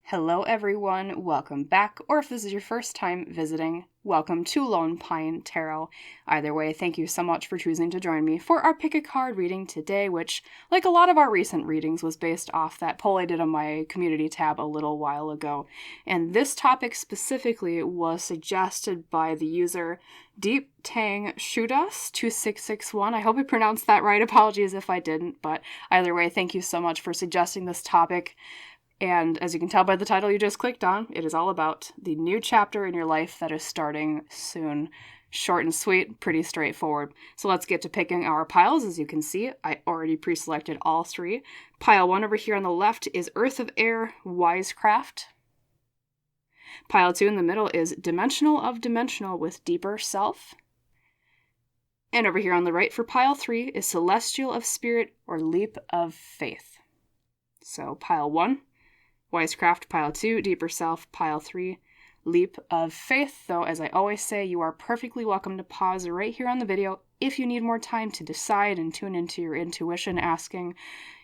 Hello everyone, welcome back, or if this is your first time visiting, welcome to Lone Pine Tarot. Either way, thank you so much for choosing to join me for our pick a card reading today, which, like a lot of our recent readings, was based off that poll I did on my community tab a little while ago. And this topic specifically was suggested by the user Deep Tang Shoot Us 2661. I hope I pronounced that right. Apologies if I didn't, but either way, thank you so much for suggesting this topic. And as you can tell by the title you just clicked on, it is all about the new chapter in your life that is starting soon. Short and sweet, pretty straightforward. So let's get to picking our piles. As you can see, I already pre-selected all three. Pile 1 over here on the left is Earth of Air, Wisecraft. Pile 2 in the middle is Dimensional of Dimensional with Deeper Self. And over here on the right for pile 3 is Celestial of Spirit or Leap of Faith. So pile 1, Wisecraft, pile 2, Deeper Self, pile 3, Leap of Faith. Though, as I always say, you are perfectly welcome to pause right here on the video if you need more time to decide and tune into your intuition, asking,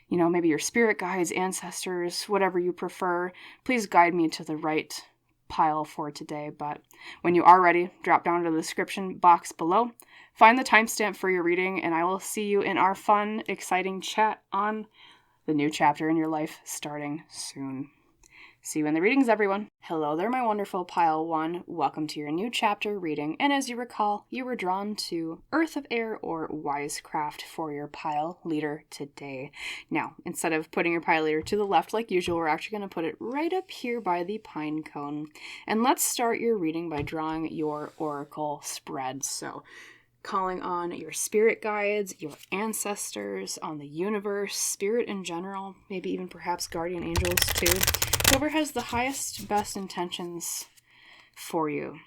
maybe your spirit guides, ancestors, whatever you prefer. Please guide me to the right pile for today. But when you are ready, drop down to the description box below, find the timestamp for your reading, and I will see you in our fun, exciting chat on the new chapter in your life starting soon. See you in the readings, everyone. Hello there, my wonderful pile 1. Welcome to your new chapter reading. And as you recall, you were drawn to Earth of Air or Wisecraft for your pile leader today. Now, instead of putting your pile leader to the left like usual, we're actually going to put it right up here by the pine cone. And let's start your reading by drawing your oracle spread. So, calling on your spirit guides, your ancestors, on the universe, spirit in general, maybe even perhaps guardian angels too. Whoever has the highest, best intentions for you,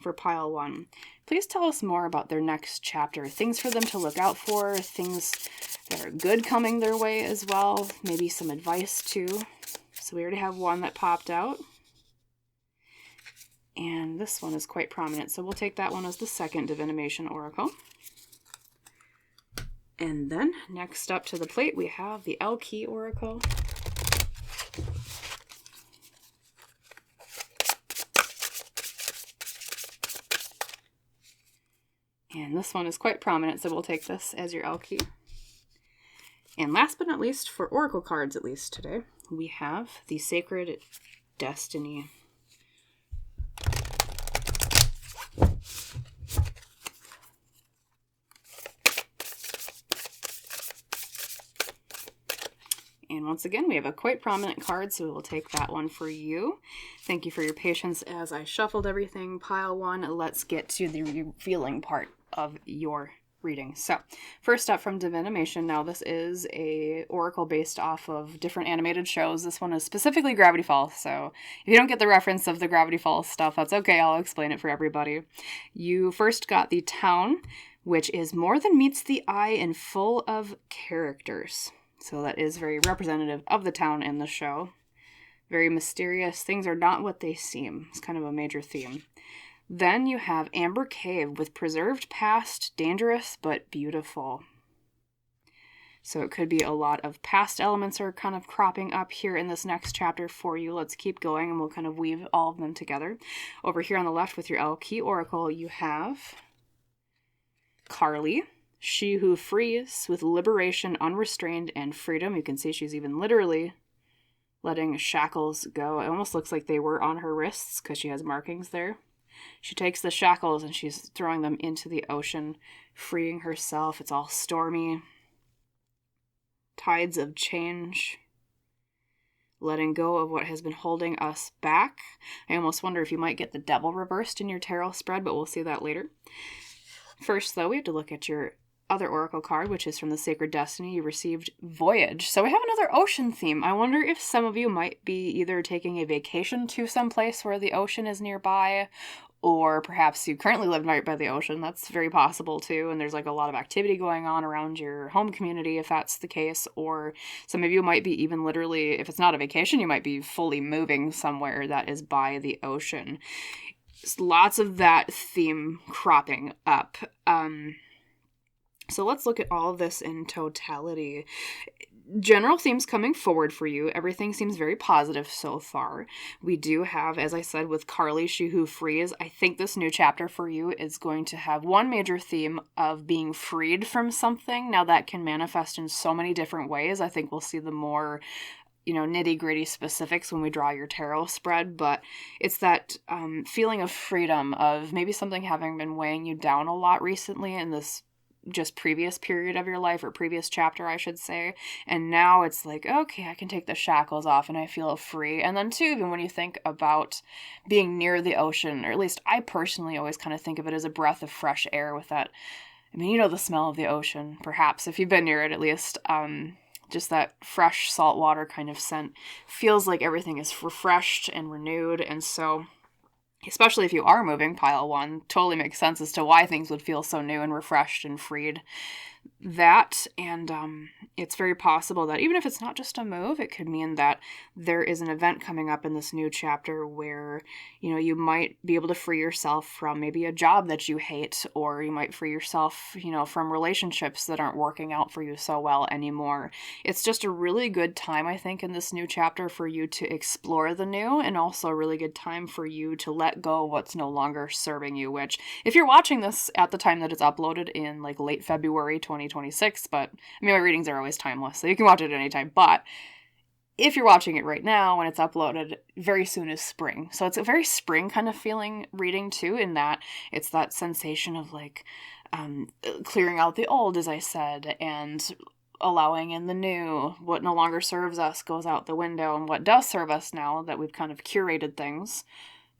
for pile 1. Please tell us more about their next chapter. Things for them to look out for, things that are good coming their way as well, maybe some advice too. So we already have one that popped out. And this one is quite prominent, so we'll take that one as the second divination oracle. And then, next up to the plate, we have the L-Key oracle. And this one is quite prominent, so we'll take this as your L-Key. And last but not least, for oracle cards at least today, we have the Sacred Destiny. And once again, we have a quite prominent card, so we will take that one for you. Thank you for your patience as I shuffled everything. Pile 1, let's get to the revealing part of your reading. So, first up from Divination. Now, this is a oracle based off of different animated shows. This one is specifically Gravity Falls, so if you don't get the reference of the Gravity Falls stuff, that's okay. I'll explain it for everybody. You first got the Town, which is more than meets the eye and full of characters. So that is very representative of the town in the show. Very mysterious. Things are not what they seem. It's kind of a major theme. Then you have Amber Cave with preserved past, dangerous but beautiful. So it could be a lot of past elements are kind of cropping up here in this next chapter for you. Let's keep going and we'll kind of weave all of them together. Over here on the left with your L-Key oracle, you have Carly. She who frees with liberation, unrestrained, and freedom. You can see she's even literally letting shackles go. It almost looks like they were on her wrists because she has markings there. She takes the shackles and she's throwing them into the ocean, freeing herself. It's all stormy. Tides of change. Letting go of what has been holding us back. I almost wonder if you might get the devil reversed in your tarot spread, but we'll see that later. First, though, we have to look at your other oracle card, which is from the Sacred Destiny. You received Voyage. So we have another ocean theme. I wonder if some of you might be either taking a vacation to some place where the ocean is nearby, or perhaps you currently live right by the ocean. That's very possible too, and there's like a lot of activity going on around your home community if that's the case, or some of you might be even literally, if it's not a vacation, you might be fully moving somewhere that is by the ocean. Lots of that theme cropping up. So let's look at all of this in totality. general themes coming forward for you. Everything seems very positive so far. We do have, as I said, with Carly, she who frees. I think this new chapter for you is going to have one major theme of being freed from something. Now that can manifest in so many different ways. I think we'll see the more nitty-gritty specifics when we draw your tarot spread, but it's that feeling of freedom, of maybe something having been weighing you down a lot recently in this just previous period of your life, or previous chapter, I should say. And now it's like, okay, I can take the shackles off and I feel free. And then too, even when you think about being near the ocean, or at least I personally always kind of think of it as a breath of fresh air with that. I mean, the smell of the ocean, perhaps, if you've been near it at least. Just that fresh salt water kind of scent feels like everything is refreshed and renewed. And so, especially if you are moving, pile one, totally makes sense as to why things would feel so new and refreshed and freed. That, and it's very possible that even if it's not just a move, it could mean that there is an event coming up in this new chapter where, you might be able to free yourself from maybe a job that you hate, or you might free yourself, from relationships that aren't working out for you so well anymore. It's just a really good time, I think, in this new chapter for you to explore the new, and also a really good time for you to let go of what's no longer serving you, which, if you're watching this at the time that it's uploaded in like late February 2026, but I mean, my readings are always timeless, so you can watch it at any time. But if you're watching it right now when it's uploaded, very soon is spring. So it's a very spring kind of feeling reading too, in that it's that sensation of like clearing out the old, as I said, and allowing in the new. What no longer serves us goes out the window, and what does serve us now that we've kind of curated things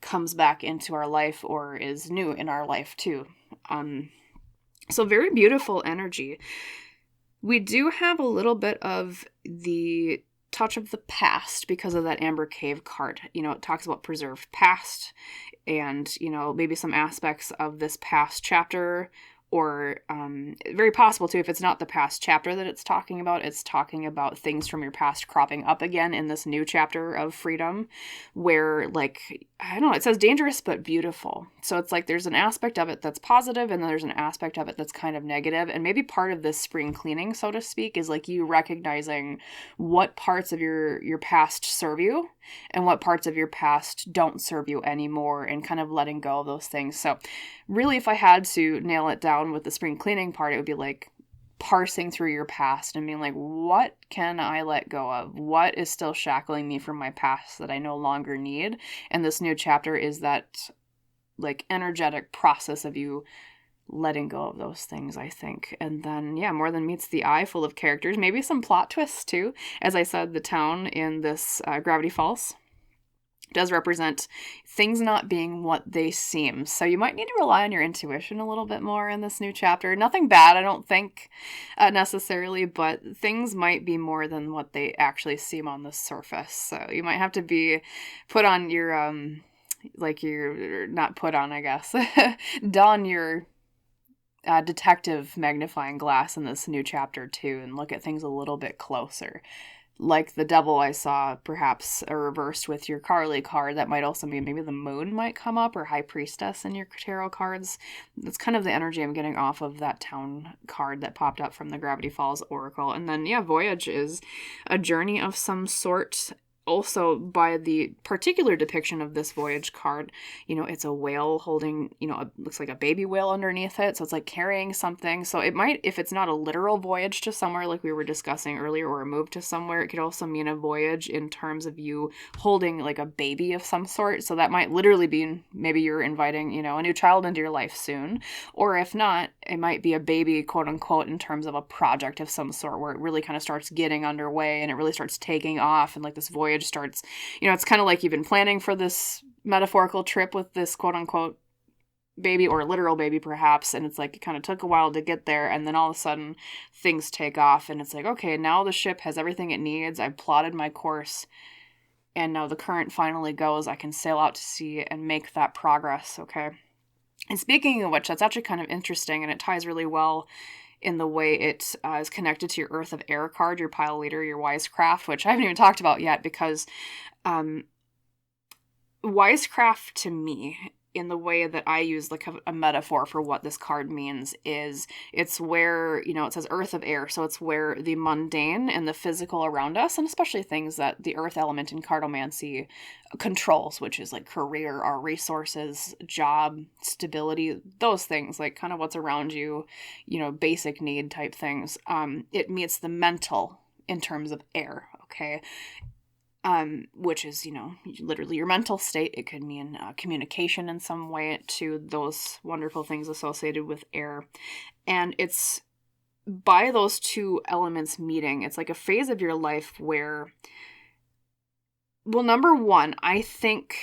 comes back into our life, or is new in our life too. So very beautiful energy. We do have a little bit of the touch of the past because of that Amber Cave card. It talks about preserved past, and, maybe some aspects of this past chapter, or very possible too, if it's not the past chapter that it's talking about things from your past cropping up again in this new chapter of freedom, where, like, I don't know, it says dangerous but beautiful. So it's like there's an aspect of it that's positive, and then there's an aspect of it that's kind of negative. And maybe part of this spring cleaning, so to speak, is like you recognizing what parts of your past serve you and what parts of your past don't serve you anymore, and kind of letting go of those things. So really, if I had to nail it down with the spring cleaning part, it would be like parsing through your past and being like, what can I let go of? What is still shackling me from my past that I no longer need? And this new chapter is that like energetic process of you letting go of those things, I think. And then, more than meets the eye, full of characters, maybe some plot twists too. As I said, the town in this Gravity Falls does represent things not being what they seem. So you might need to rely on your intuition a little bit more in this new chapter. Nothing bad, I don't think, necessarily, but things might be more than what they actually seem on the surface. So you might have to be put on your, not put on, I guess, don your detective magnifying glass in this new chapter too, and look at things a little bit closer. Like the devil I saw, perhaps reversed with your Carly card, that might also mean maybe the moon might come up, or high priestess in your tarot cards. That's kind of the energy I'm getting off of that town card that popped up from the Gravity Falls Oracle. And then, voyage is a journey of some sort. Also, by the particular depiction of this voyage card, it's a whale holding, looks like a baby whale underneath it. So it's like carrying something. So it might, if it's not a literal voyage to somewhere like we were discussing earlier, or a move to somewhere, it could also mean a voyage in terms of you holding like a baby of some sort. So that might literally be, maybe you're inviting, a new child into your life soon. Or if not, it might be a baby, quote unquote, in terms of a project of some sort, where it really kind of starts getting underway and it really starts taking off, and like this voyage starts, it's kind of like you've been planning for this metaphorical trip with this quote unquote baby, or literal baby perhaps, and it's like it kind of took a while to get there, and then all of a sudden things take off, and it's like, okay, now the ship has everything it needs, I've plotted my course, and now the current finally goes, I can sail out to sea and make that progress. Okay. And speaking of which, that's actually kind of interesting, and it ties really well in the way it is connected to your Earth of Air card, your pile leader, your wisecraft, which I haven't even talked about yet, because wisecraft to me in the way that I use like a metaphor for what this card means is it's where, you know, it says earth of air. So it's where the mundane and the physical around us, and especially things that the earth element in cartomancy controls, which is like career, our resources, job, stability, those things, like kind of what's around you, you know, basic need type things. It meets the mental in terms of air. Okay. Which is, you know, literally your mental state. It could mean communication in some way to those wonderful things associated with air. And it's by those two elements meeting, it's like a phase of your life where, well, number one, I think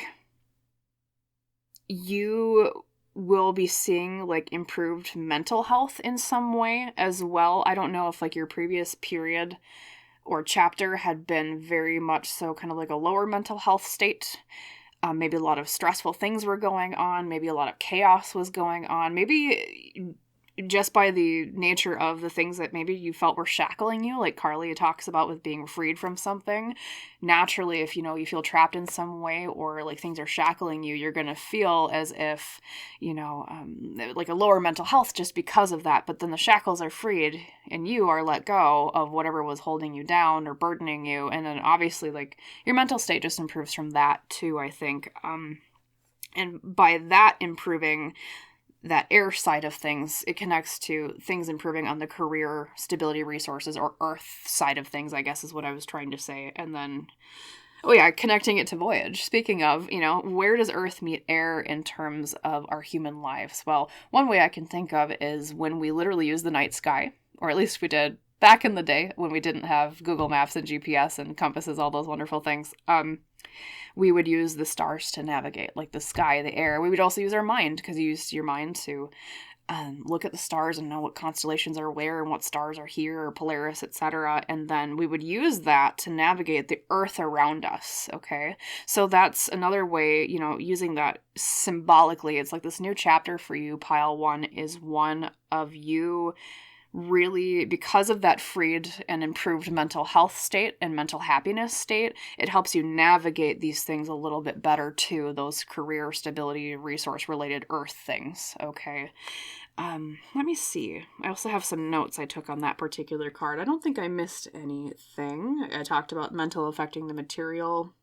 you will be seeing like improved mental health in some way as well. I don't know if like your previous period or chapter had been very much so kind of like a lower mental health state. Maybe a lot of stressful things were going on. Maybe a lot of chaos was going on. Maybe just by the nature of the things that maybe you felt were shackling you, like Carly talks about with being freed from something. Naturally, if, you know, you feel trapped in some way or like things are shackling you, you're going to feel as if, you know, like a lower mental health just because of that. But then the shackles are freed and you are let go of whatever was holding you down or burdening you. And then obviously like your mental state just improves from that too, I think. And by that improving, that air side of things, it connects to things improving on the career, stability, resources, or earth side of things, I guess is what I was trying to say. And then, oh yeah, connecting it to voyage. Speaking of, you know, where does earth meet air in terms of our human lives? Well, one way I can think of is when we literally use the night sky, or at least we did back in the day when we didn't have Google Maps and GPS and compasses, all those wonderful things. We would use the stars to navigate, like the sky, the air. We would also use our mind, because you use your mind to look at the stars and know what constellations are where and what stars are here, or Polaris, etc. And then we would use that to navigate the earth around us, okay? So that's another way, you know, using that symbolically. It's like this new chapter for you, pile one, is one of you really, because of that freed and improved mental health state and mental happiness state, it helps you navigate these things a little bit better too, those career, stability, resource related earth things, okay? Let me see. I also have some notes I took on that particular card. I don't think I missed anything. I talked about mental affecting the material.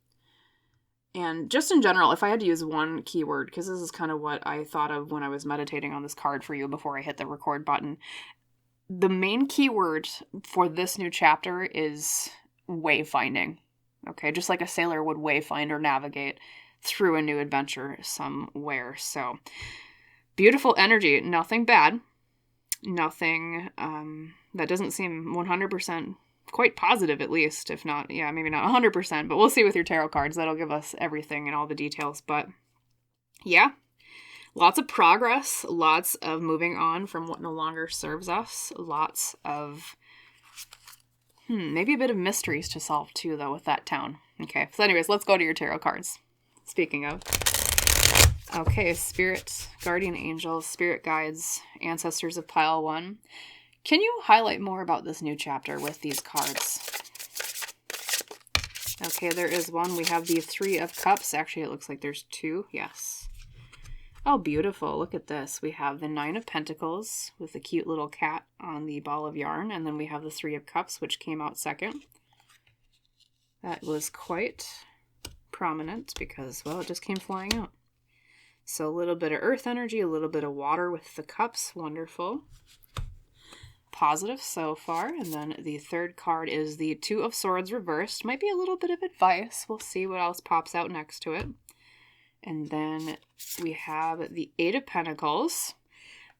And just in general, if I had to use one keyword, because this is kind of what I thought of when I was meditating on this card for you before I hit the record button, the main keyword for this new chapter is wayfinding. Okay, just like a sailor would wayfind or navigate through a new adventure somewhere. So, beautiful energy, nothing bad, nothing that doesn't seem 100% quite positive, at least, if not, yeah, maybe not 100%, but we'll see with your tarot cards. That'll give us everything and all the details. But yeah, lots of progress, lots of moving on from what no longer serves us, lots of, maybe a bit of mysteries to solve too, though, with that town. Okay, so anyways, let's go to your tarot cards. Speaking of. Okay, spirit, guardian angels, spirit guides, ancestors of pile one. Can you highlight more about this new chapter with these cards? Okay, there is one. We have the Three of Cups. Actually, it looks like there's two. Yes. Oh, beautiful. Look at this. We have the Nine of Pentacles with the cute little cat on the ball of yarn. And then we have the Three of Cups, which came out second. That was quite prominent because, well, it just came flying out. So a little bit of earth energy, a little bit of water with the cups. Wonderful. Positive so far. And then the third card is the Two of Swords reversed. Might be a little bit of advice. We'll see what else pops out next to it. And then we have the Eight of Pentacles.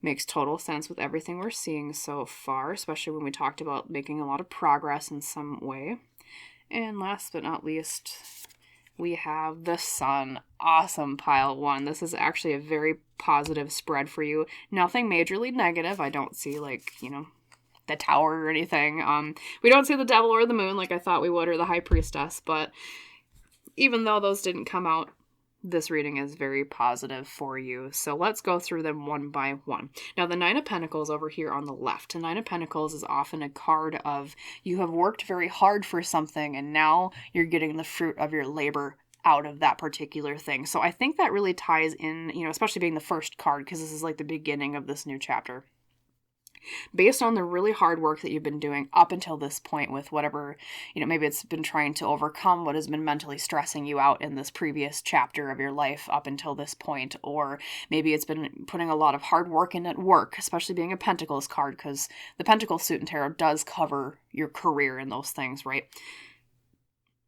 Makes total sense with everything we're seeing so far, especially when we talked about making a lot of progress in some way. And last but not least, we have the Sun. Awesome, pile one. This is actually a very positive spread for you. Nothing majorly negative. I don't see, like, you know, the Tower or anything. We don't see the Devil or the Moon like I thought we would, or the High Priestess, but even though those didn't come out, this reading is very positive for you. So let's go through them one by one. Now, the Nine of Pentacles over here on the left. The Nine of Pentacles is often a card of you have worked very hard for something and now you're getting the fruit of your labor out of that particular thing. So I think that really ties in, especially being the first card, because this is like the beginning of this new chapter. Based on the really hard work that you've been doing up until this point with whatever, maybe it's been trying to overcome what has been mentally stressing you out in this previous chapter of your life up until this point, or maybe it's been putting a lot of hard work in at work, especially being a Pentacles card, because the Pentacles suit in tarot does cover your career and those things, right?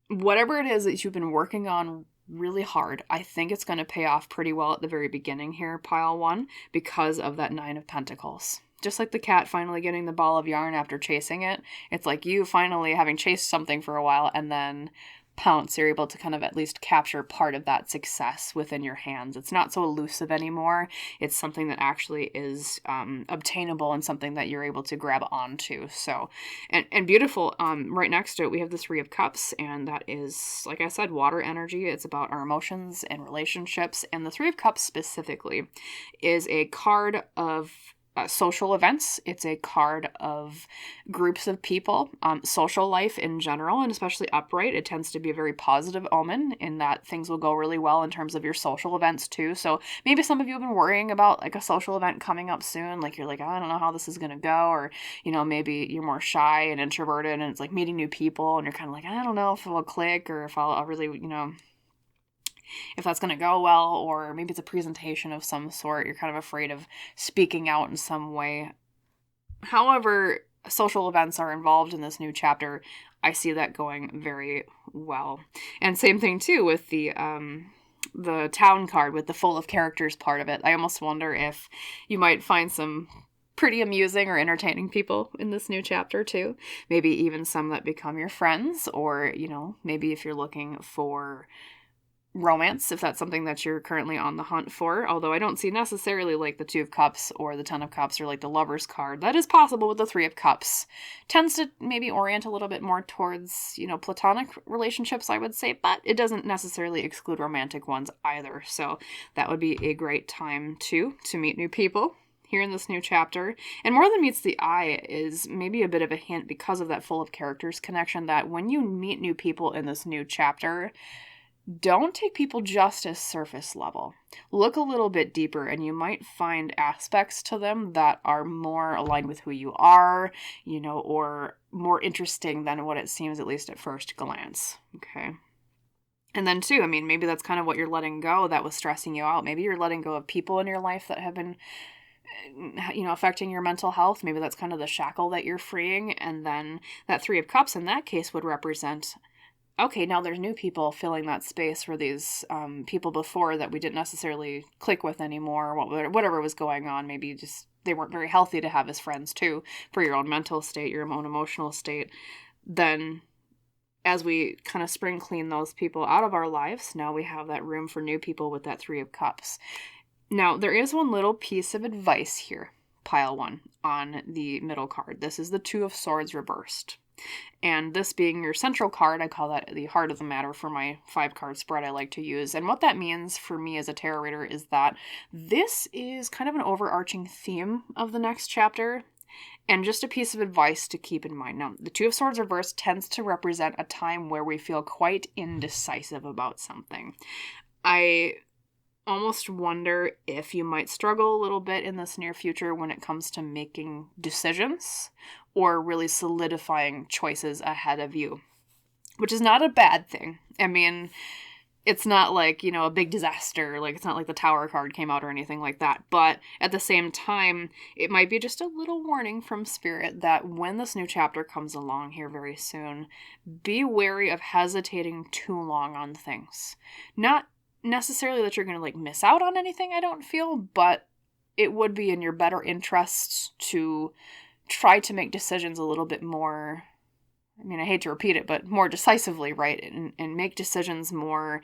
Whatever it is that you've been working on really hard, I think it's going to pay off pretty well at the very beginning here, pile 1, because of that 9 of Pentacles. Just like the cat finally getting the ball of yarn after chasing it, it's like you finally having chased something for a while and then pounce, you're able to kind of at least capture part of that success within your hands. It's not so elusive anymore. It's something that actually is obtainable and something that you're able to grab onto. So, and beautiful, right next to it, we have the 3 of Cups, and that is, like I said, water energy. It's about our emotions and relationships. And the 3 of Cups specifically is a card of social events. It's a card of groups of people, social life in general, and especially upright. It tends to be a very positive omen in that things will go really well in terms of your social events too. So maybe some of you have been worrying about like a social event coming up soon. Like you're like, I don't know how this is going to go. Or, maybe you're more shy and introverted and it's like meeting new people and you're kind of like, I don't know if it will click or if I'll really, if that's going to go well, or maybe it's a presentation of some sort. You're kind of afraid of speaking out in some way. However, social events are involved in this new chapter. I see that going very well. And same thing too with the town card with the full of characters part of it. I almost wonder if you might find some pretty amusing or entertaining people in this new chapter too. Maybe even some that become your friends, or, maybe if you're looking for romance, if that's something that you're currently on the hunt for. Although I don't see necessarily like the 2 of Cups or the 10 of Cups or like the Lover's card. That is possible with the 3 of Cups. Tends to maybe orient a little bit more towards, platonic relationships, I would say, but it doesn't necessarily exclude romantic ones either. So that would be a great time too to meet new people here in this new chapter. And more than meets the eye is maybe a bit of a hint because of that full of characters connection, that when you meet new people in this new chapter, don't take people just as surface level. Look a little bit deeper and you might find aspects to them that are more aligned with who you are, or more interesting than what it seems, at least at first glance. Okay. And then too, maybe that's kind of what you're letting go that was stressing you out. Maybe you're letting go of people in your life that have been affecting your mental health. Maybe that's kind of the shackle that you're freeing. And then that 3 of Cups in that case would represent, okay, now there's new people filling that space for these people before that we didn't necessarily click with anymore, whatever was going on. Maybe just they weren't very healthy to have as friends too, for your own mental state, your own emotional state. Then as we kind of spring clean those people out of our lives, now we have that room for new people with that 3 of Cups. Now, there is one little piece of advice here, pile 1, on the middle card. This is the 2 of Swords reversed. And this being your central card, I call that the heart of the matter for my 5-card spread I like to use. And what that means for me as a tarot reader is that this is kind of an overarching theme of the next chapter, and just a piece of advice to keep in mind. Now, the 2 of Swords reversed tends to represent a time where we feel quite indecisive about something. I almost wonder if you might struggle a little bit in this near future when it comes to making decisions or really solidifying choices ahead of you, which is not a bad thing. It's not like, a big disaster. Like, it's not like the Tower card came out or anything like that. But at the same time, it might be just a little warning from Spirit that when this new chapter comes along here very soon, be wary of hesitating too long on things. Not necessarily that you're going to miss out on anything, I don't feel, but it would be in your better interests to try to make decisions a little bit more, I hate to repeat it, but more decisively, right? And make decisions more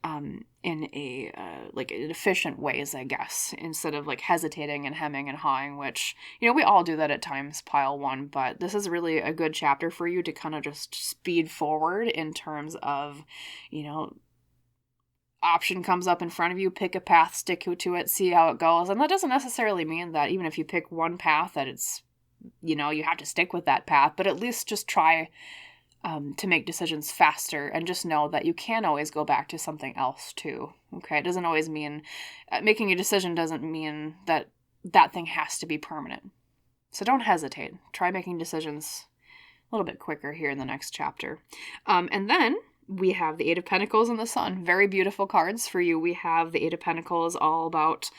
in a in efficient ways, I guess, instead of hesitating and hemming and hawing, which, we all do that at times, pile 1, but this is really a good chapter for you to kind of just speed forward in terms of, option comes up in front of you, pick a path, stick to it, see how it goes. And that doesn't necessarily mean that even if you pick one path that it's, you have to stick with that path, but at least just try to make decisions faster, and just know that you can always go back to something else too. Okay, it doesn't always mean making a decision doesn't mean that that thing has to be permanent. So don't hesitate. Try making decisions a little bit quicker here in the next chapter. And then we have the Eight of Pentacles and the Sun. Very beautiful cards for you. We have the Eight of Pentacles, all about,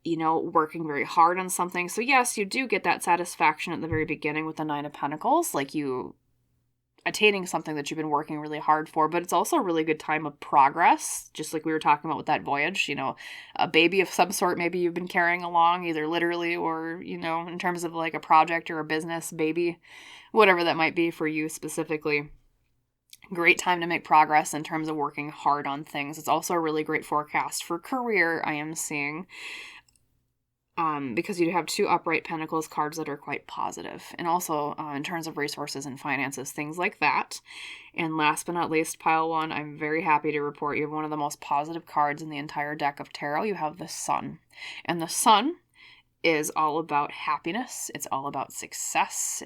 working very hard on something. So yes, you do get that satisfaction at the very beginning with the Nine of Pentacles, like you attaining something that you've been working really hard for, but it's also a really good time of progress, just like we were talking about with that voyage, a baby of some sort maybe you've been carrying along, either literally or, in terms of like a project or a business baby, whatever that might be for you specifically. Great time to make progress in terms of working hard on things. It's also a really great forecast for career, I am seeing. Because you have two upright pentacles cards that are quite positive, and also in terms of resources and finances, things like that. And last but not least, pile one, I'm very happy to report you have one of the most positive cards in the entire deck of tarot. You have the Sun, and the Sun is all about happiness. It's all about success,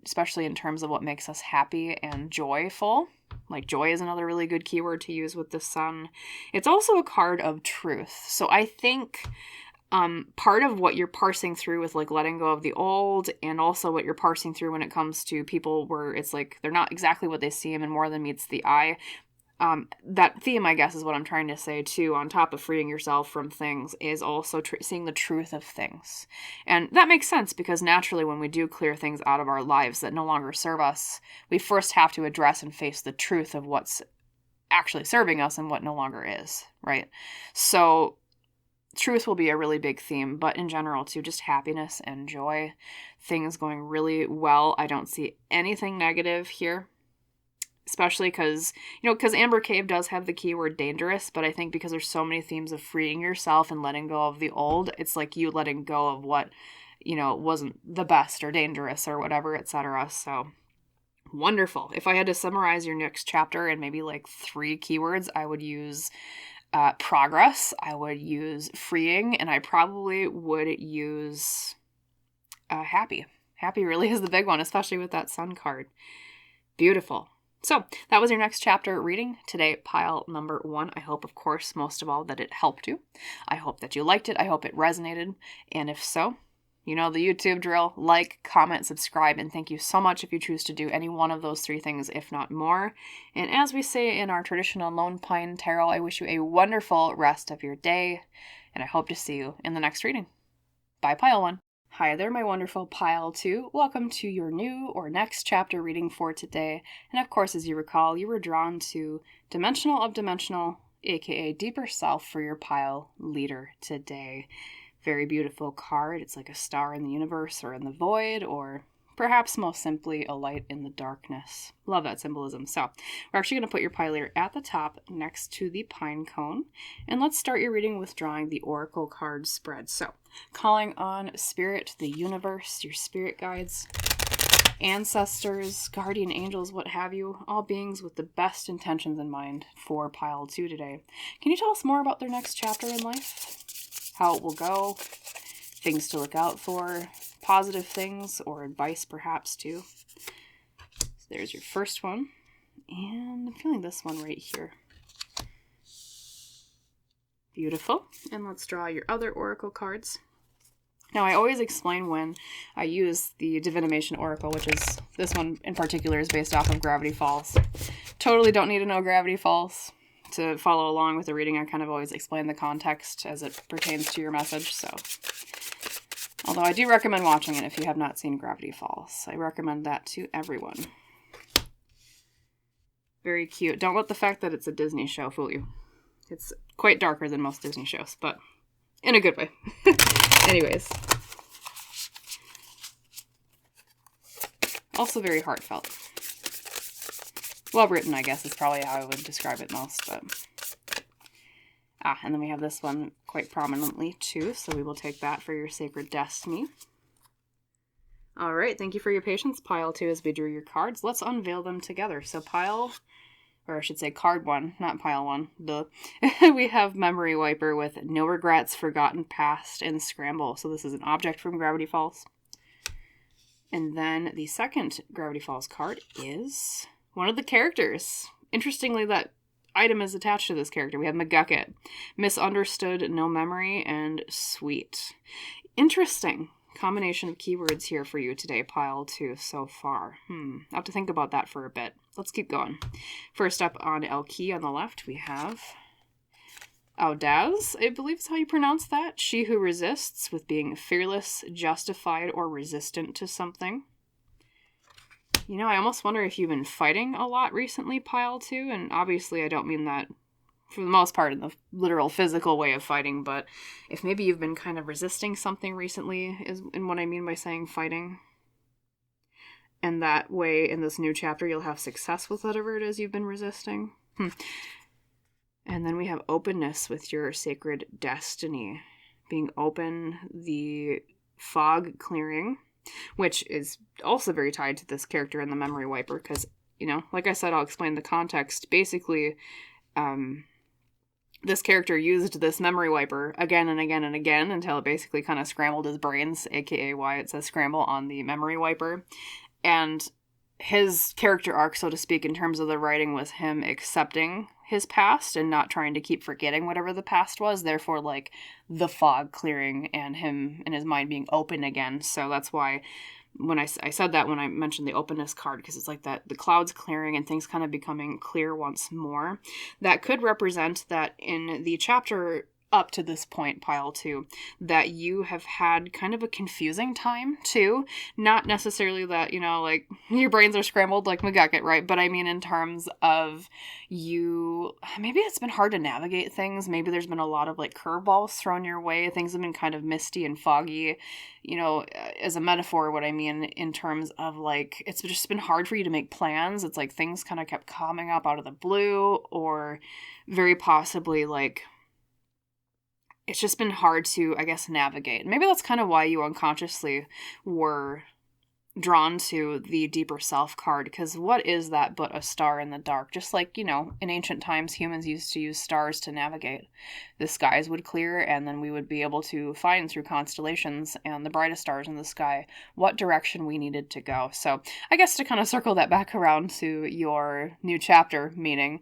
especially in terms of what makes us happy and joyful. Like joy is another really good keyword to use with the Sun. It's also a card of truth. So I think part of what you're parsing through with like letting go of the old, and also what you're parsing through when it comes to people where it's like they're not exactly what they seem and more than meets the eye. That theme, I guess, is what I'm trying to say too, on top of freeing yourself from things, is also seeing the truth of things. And that makes sense because naturally when we do clear things out of our lives that no longer serve us, we first have to address and face the truth of what's actually serving us and what no longer is, right? So truth will be a really big theme, but in general too, just happiness and joy, things going really well. I don't see anything negative here, especially because Amber Cave does have the keyword dangerous, but I think because there's so many themes of freeing yourself and letting go of the old, it's like you letting go of what, wasn't the best or dangerous or whatever, etc. So wonderful. If I had to summarize your next chapter in maybe like 3 keywords, I would use progress, I would use freeing, and I probably would use happy. Happy really is the big one, especially with that Sun card. Beautiful. So that was your next chapter reading today, pile number 1. I hope, of course, most of all, that it helped you. I hope that you liked it. I hope it resonated. And if so, you know the YouTube drill. Like, comment, subscribe, and thank you so much if you choose to do any one of those 3 things, if not more. And as we say in our traditional Lone Pine Tarot, I wish you a wonderful rest of your day, and I hope to see you in the next reading. Bye, pile 1. Hi there, my wonderful pile 2. Welcome to your new or next chapter reading for today. And of course, as you recall, you were drawn to Dimensional of Dimensional, aka Deeper Self, for your pile leader today. Very beautiful card. It's like a star in the universe or in the void, or perhaps most simply a light in the darkness. Love that symbolism. So we're actually going to put your pile leader at the top next to the pine cone. And let's start your reading with drawing the oracle card spread. So calling on spirit, the universe, your spirit guides, ancestors, guardian angels, what have you, all beings with the best intentions in mind for pile 2 today. Can you tell us more about their next chapter in life? How it will go, things to look out for, positive things, or advice perhaps too. So there's your first one, and I'm feeling this one right here. Beautiful. And let's draw your other oracle cards. Now, I always explain when I use the Divinimation Oracle, which is, this one in particular is based off of Gravity Falls. Totally don't need to know Gravity Falls to follow along with the reading. I kind of always explain the context as it pertains to your message, so. Although I do recommend watching it if you have not seen Gravity Falls. I recommend that to everyone. Very cute. Don't let the fact that it's a Disney show fool you. It's quite darker than most Disney shows, but in a good way. Anyways. Also very heartfelt. Well written, I guess, is probably how I would describe it most, but. And then we have this one quite prominently too, so we will take that for your sacred destiny. All right, thank you for your patience, pile 2, as we drew your cards. Let's unveil them together. So card 1, not pile 1, duh. We have Memory Wiper with No Regrets, Forgotten Past, and Scramble. So this is an object from Gravity Falls. And then the second Gravity Falls card is one of the characters. Interestingly, that item is attached to this character. We have McGucket, misunderstood, no memory, and sweet. Interesting combination of keywords here for you today, pile 2 so far. I'll have to think about that for a bit. Let's keep going. First up on El Key on the left, we have Audaz, I believe is how you pronounce that. She who resists, with being fearless, justified, or resistant to something. You know, I almost wonder if you've been fighting a lot recently, pile 2, and obviously I don't mean that for the most part in the literal physical way of fighting, but if maybe you've been kind of resisting something recently, is in what I mean by saying fighting. And that way, in this new chapter, you'll have success with whatever it is you've been resisting. And then we have openness with your sacred destiny. Being open, the fog clearing, which is also very tied to this character in the memory wiper, because, you know, like I said, I'll explain the context. Basically, this character used this memory wiper again and again and again until it basically kind of scrambled his brains, aka why it says scramble on the memory wiper. And his character arc, so to speak, in terms of the writing, was him accepting his past and not trying to keep forgetting whatever the past was. Therefore, like, the fog clearing and him and his mind being open again. So that's why when I said that when I mentioned the openness card, because it's like that the clouds clearing and things kind of becoming clear once more. That could represent that in the chapter up to this point, pile 2, that you have had kind of a confusing time too. Not necessarily that, you know, like your brains are scrambled like McGucket, right? But I mean in terms of you, maybe it's been hard to navigate things. Maybe there's been a lot of like curveballs thrown your way. Things have been kind of misty and foggy, you know, as a metaphor, what I mean in terms of like, it's just been hard for you to make plans. It's like things kind of kept coming up out of the blue, or very possibly like, it's just been hard to, I guess, navigate. Maybe that's kind of why you unconsciously were drawn to the deeper self card, because what is that but a star in the dark? Just like, you know, in ancient times, humans used to use stars to navigate. The skies would clear, and then we would be able to find through constellations and the brightest stars in the sky what direction we needed to go. So I guess to kind of circle that back around to your new chapter meaning,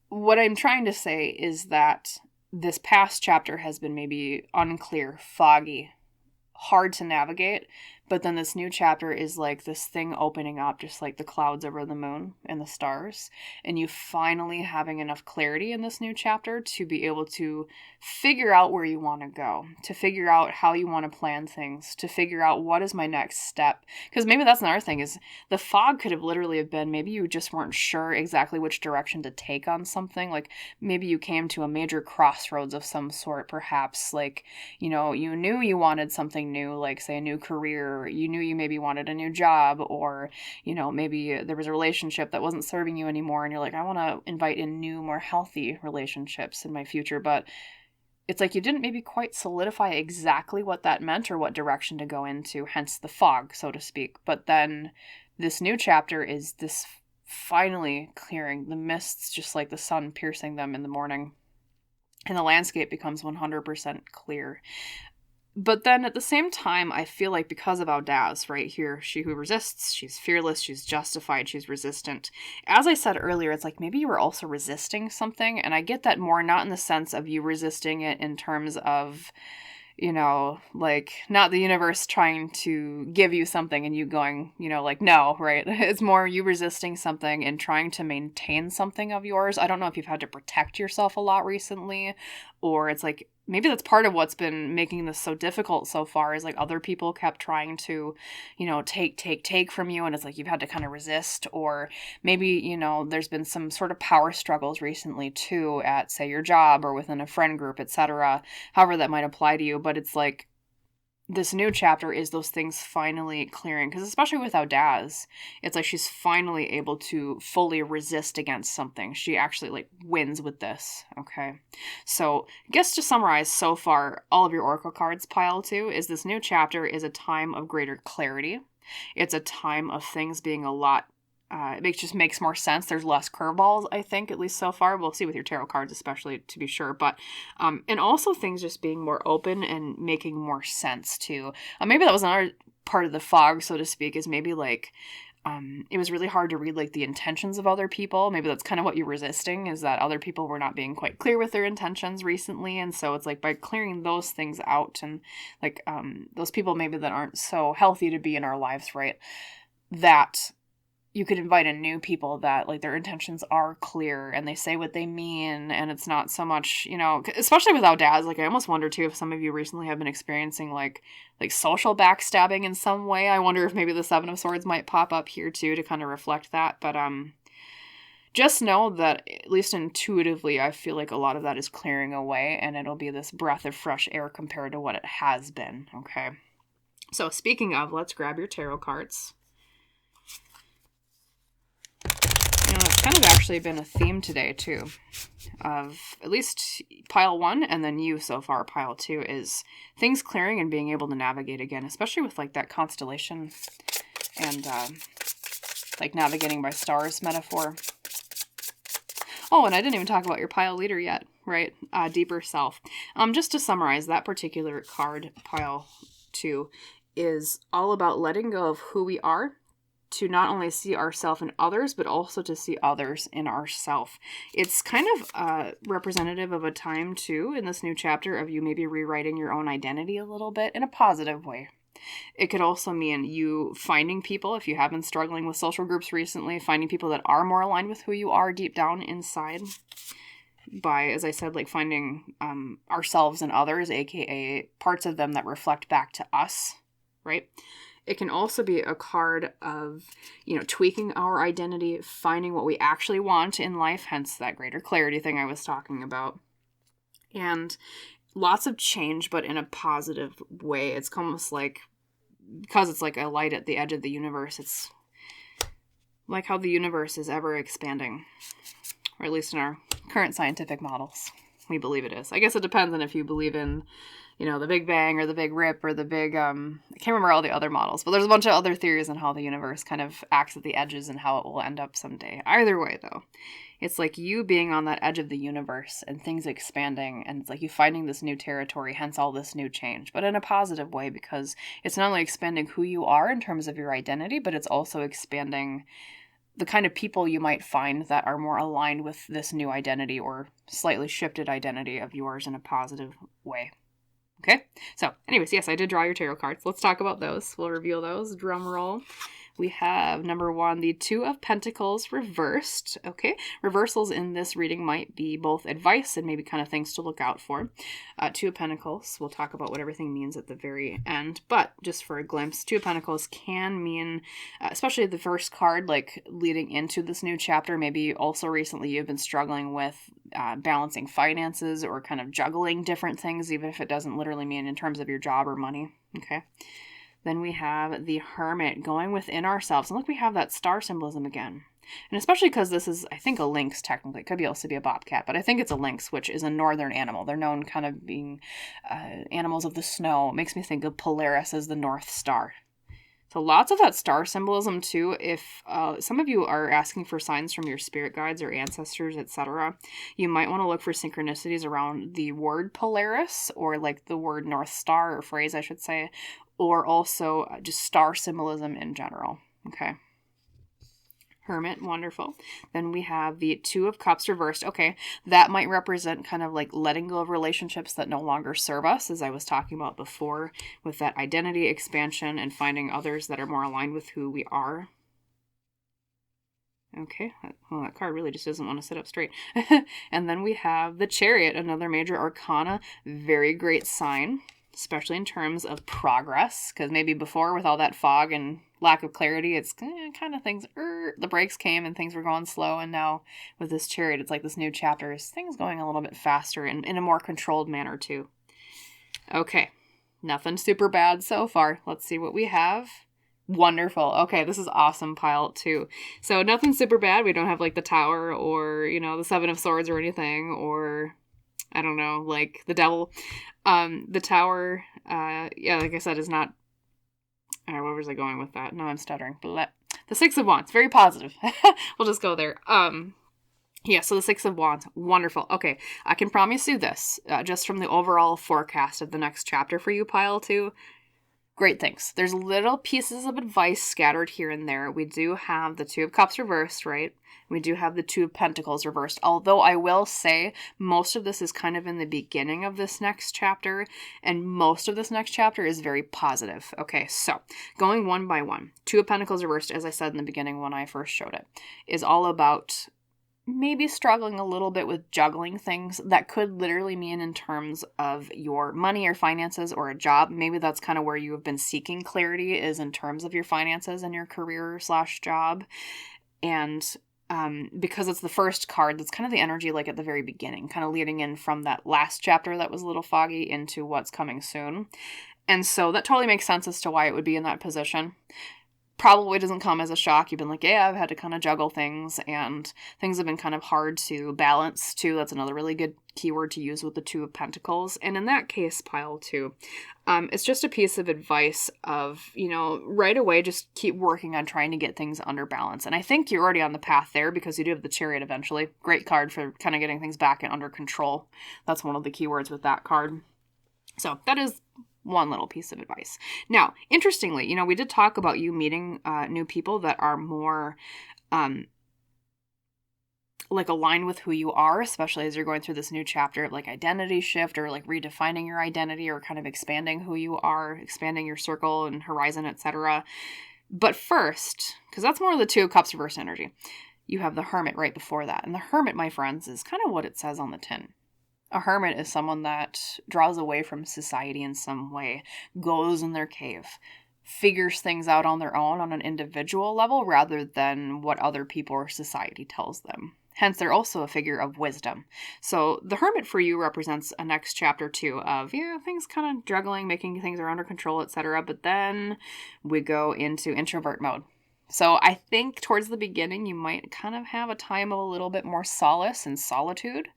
what I'm trying to say is that this past chapter has been maybe unclear, foggy, hard to navigate, but then this new chapter is like this thing opening up, just like the clouds over the moon and the stars, and you finally having enough clarity in this new chapter to be able to figure out where you want to go, to figure out how you want to plan things, to figure out what is my next step. Because maybe that's another thing, is the fog could have literally have been, maybe you just weren't sure exactly which direction to take on something. Like maybe you came to a major crossroads of some sort, perhaps, like, you know, you knew you wanted something new, like say a new career, you knew you maybe wanted a new job, or, you know, maybe there was a relationship that wasn't serving you anymore, and you're like, I want to invite in new, more healthy relationships in my future, but it's like you didn't maybe quite solidify exactly what that meant or what direction to go into, hence the fog, so to speak. But then this new chapter is this finally clearing, the mists, just like the sun piercing them in the morning, and the landscape becomes 100% clear. But then at the same time, I feel like because of Audaz right here, she who resists, she's fearless, she's justified, she's resistant. As I said earlier, it's like maybe you were also resisting something, and I get that more not in the sense of you resisting it in terms of, you know, like not the universe trying to give you something and you going, you know, like, no, right? It's more you resisting something and trying to maintain something of yours. I don't know if you've had to protect yourself a lot recently, or it's like, maybe that's part of what's been making this so difficult so far, is like other people kept trying to, you know, take from you, and it's like you've had to kind of resist. Or maybe, you know, there's been some sort of power struggles recently too at, say, your job or within a friend group, etc. However that might apply to you. But it's like this new chapter is those things finally clearing, because especially with Audaz, it's like she's finally able to fully resist against something. She actually like wins with this. Okay, so I guess to summarize so far, all of your oracle cards, pile 2, is this new chapter is a time of greater clarity. It's a time of things being a lot it just makes more sense. There's less curveballs, I think, at least so far. We'll see with your tarot cards, especially, to be sure. But, and also things just being more open and making more sense, too. Maybe that was another part of the fog, so to speak, is maybe like, it was really hard to read like the intentions of other people. Maybe that's kind of what you're resisting, is that other people were not being quite clear with their intentions recently. And so it's like by clearing those things out, and like those people maybe that aren't so healthy to be in our lives, right? That you could invite in new people that like their intentions are clear and they say what they mean, and it's not so much, especially without dads. Like I almost wonder too if some of you recently have been experiencing like social backstabbing in some way. I wonder if maybe the Seven of Swords might pop up here too to kind of reflect that. But just know that at least intuitively, I feel like a lot of that is clearing away, and it'll be this breath of fresh air compared to what it has been. Okay. So speaking of, let's grab your tarot cards. It's kind of actually been a theme today, too, of at least pile 1 and then you so far, pile 2, is things clearing and being able to navigate again, especially with, like, that constellation and, like, navigating by stars metaphor. Oh, and I didn't even talk about your pile leader yet, right? Deeper self. Just to summarize, that particular card, pile 2, is all about letting go of who we are, to not only see ourselves in others, but also to see others in ourself. It's kind of representative of a time, too, in this new chapter of you maybe rewriting your own identity a little bit in a positive way. It could also mean you finding people, if you have been struggling with social groups recently, finding people that are more aligned with who you are deep down inside. By, as I said, like finding ourselves in others, aka parts of them that reflect back to us, right? It can also be a card of, tweaking our identity, finding what we actually want in life, hence that greater clarity thing I was talking about. And lots of change, but in a positive way. It's almost like, because it's like a light at the edge of the universe, it's like how the universe is ever expanding, or at least in our current scientific models, we believe it is. I guess it depends on if you believe in the Big Bang or the Big Rip or the big, I can't remember all the other models, but there's a bunch of other theories on how the universe kind of acts at the edges and how it will end up someday. Either way, though, it's like you being on that edge of the universe and things expanding, and it's like you finding this new territory, hence all this new change, but in a positive way, because it's not only expanding who you are in terms of your identity, but it's also expanding the kind of people you might find that are more aligned with this new identity or slightly shifted identity of yours in a positive way. Okay, so anyways, yes, I did draw your tarot cards. Let's talk about those. We'll reveal those. Drum roll. We have number 1, the Two of Pentacles reversed. Okay, reversals in this reading might be both advice and maybe kind of things to look out for. Two of Pentacles, we'll talk about what everything means at the very end, but just for a glimpse, Two of Pentacles can mean, especially the first card, like leading into this new chapter, maybe also recently you've been struggling with balancing finances or kind of juggling different things, even if it doesn't literally mean in terms of your job or money. Okay. Then we have the Hermit, going within ourselves. And look, we have that star symbolism again. And especially because this is, I think, a lynx technically. It could also be a bobcat, but I think it's a lynx, which is a northern animal. They're known kind of being animals of the snow. It makes me think of Polaris as the North Star. So lots of that star symbolism too. If some of you are asking for signs from your spirit guides or ancestors, etc., you might want to look for synchronicities around the word Polaris, or like the word North Star, or phrase I should say, or also just star symbolism in general. Okay. Hermit, wonderful. Then we have the Two of Cups reversed. Okay, that might represent kind of like letting go of relationships that no longer serve us, as I was talking about before, with that identity expansion and finding others that are more aligned with who we are. Okay, well, that card really just doesn't want to sit up straight. And then we have the Chariot, another major arcana, very great sign, especially in terms of progress, because maybe before with all that fog and lack of clarity, it's kind of things, the breaks came and things were going slow, and now with this Chariot, it's like this new chapter is things going a little bit faster and in a more controlled manner too. Okay, nothing super bad so far. Let's see what we have. Wonderful. Okay, this is awesome, pile 2. So nothing super bad. We don't have like the Tower or, the Seven of Swords or anything, or I don't know, like the Devil. The Tower, like I said, is not, where was I going with that? No, I'm stuttering. The Six of Wands, very positive. We'll just go there. So the Six of Wands, wonderful. Okay, I can promise you this, just from the overall forecast of the next chapter for you, pile 2. Great things. There's little pieces of advice scattered here and there. We do have the Two of Cups reversed, right? We do have the Two of Pentacles reversed. Although I will say most of this is kind of in the beginning of this next chapter, and most of this next chapter is very positive. Okay, so going one by one. Two of Pentacles reversed, as I said in the beginning when I first showed it, is all about maybe struggling a little bit with juggling things. That could literally mean in terms of your money or finances or a job. Maybe that's kind of where you have been seeking clarity, is in terms of your finances and your career / job. And because it's the first card, that's kind of the energy like at the very beginning, kind of leading in from that last chapter that was a little foggy into what's coming soon. And so that totally makes sense as to why it would be in that position. Probably doesn't come as a shock. You've been like, yeah, I've had to kind of juggle things, and things have been kind of hard to balance too. That's another really good keyword to use with the Two of Pentacles. And in that case, pile two, it's just a piece of advice of, right away, just keep working on trying to get things under balance. And I think you're already on the path there because you do have the Chariot eventually. Great card for kind of getting things back and under control. That's one of the keywords with that card. So that is one little piece of advice. Now, interestingly, we did talk about you meeting new people that are more like aligned with who you are, especially as you're going through this new chapter, like identity shift or like redefining your identity or kind of expanding who you are, expanding your circle and horizon, etc. But first, because that's more of the Two of Cups reverse energy, you have the Hermit right before that. And the Hermit, my friends, is kind of what it says on the tin. A hermit is someone that draws away from society in some way, goes in their cave, figures things out on their own on an individual level rather than what other people or society tells them. Hence, they're also a figure of wisdom. So the Hermit for you represents a next chapter too of, things kind of juggling, making things are under control, etc. But then we go into introvert mode. So I think towards the beginning, you might kind of have a time of a little bit more solace and solitude.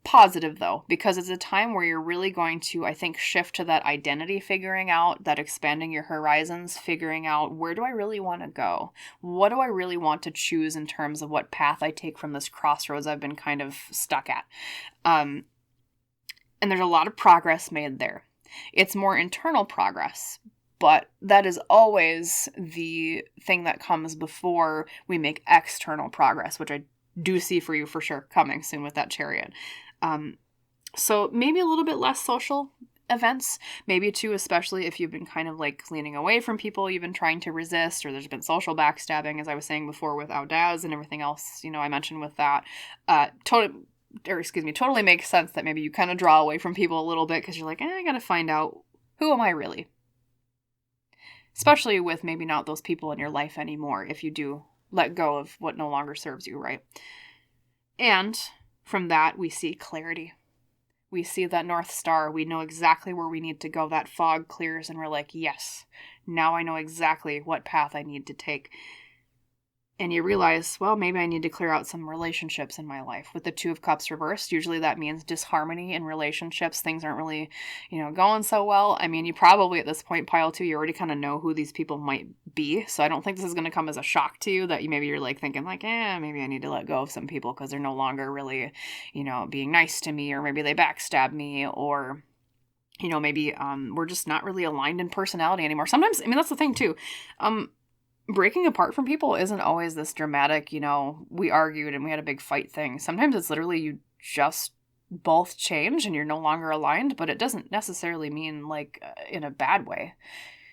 Positive though, because it's a time where you're really going to, I think, shift to that identity figuring out, that expanding your horizons, figuring out where do I really want to go? What do I really want to choose in terms of what path I take from this crossroads I've been kind of stuck at? And there's a lot of progress made there. It's more internal progress, but that is always the thing that comes before we make external progress, which I do see for you for sure coming soon with that Chariot. So maybe a little bit less social events, maybe too, especially if you've been kind of like leaning away from people you've been trying to resist, or there's been social backstabbing, as I was saying before with Audaz and everything else, I mentioned with that, totally makes sense that maybe you kind of draw away from people a little bit because you're like, I gotta find out, who am I really? Especially with maybe not those people in your life anymore, if you do let go of what no longer serves you, right? And from that, we see clarity. We see that North Star. We know exactly where we need to go. That fog clears and we're like, yes, now I know exactly what path I need to take. And you realize, well, maybe I need to clear out some relationships in my life. With the Two of Cups reversed, usually that means disharmony in relationships. Things aren't really, going so well. I mean, you probably at this point, pile two, you already kind of know who these people might be. So I don't think this is going to come as a shock to you that you're like thinking like, maybe I need to let go of some people because they're no longer really, being nice to me, or maybe they backstab me, or maybe we're just not really aligned in personality anymore. Sometimes, that's the thing too. Breaking apart from people isn't always this dramatic, we argued and we had a big fight thing. Sometimes it's literally you just both change and you're no longer aligned, but it doesn't necessarily mean like in a bad way.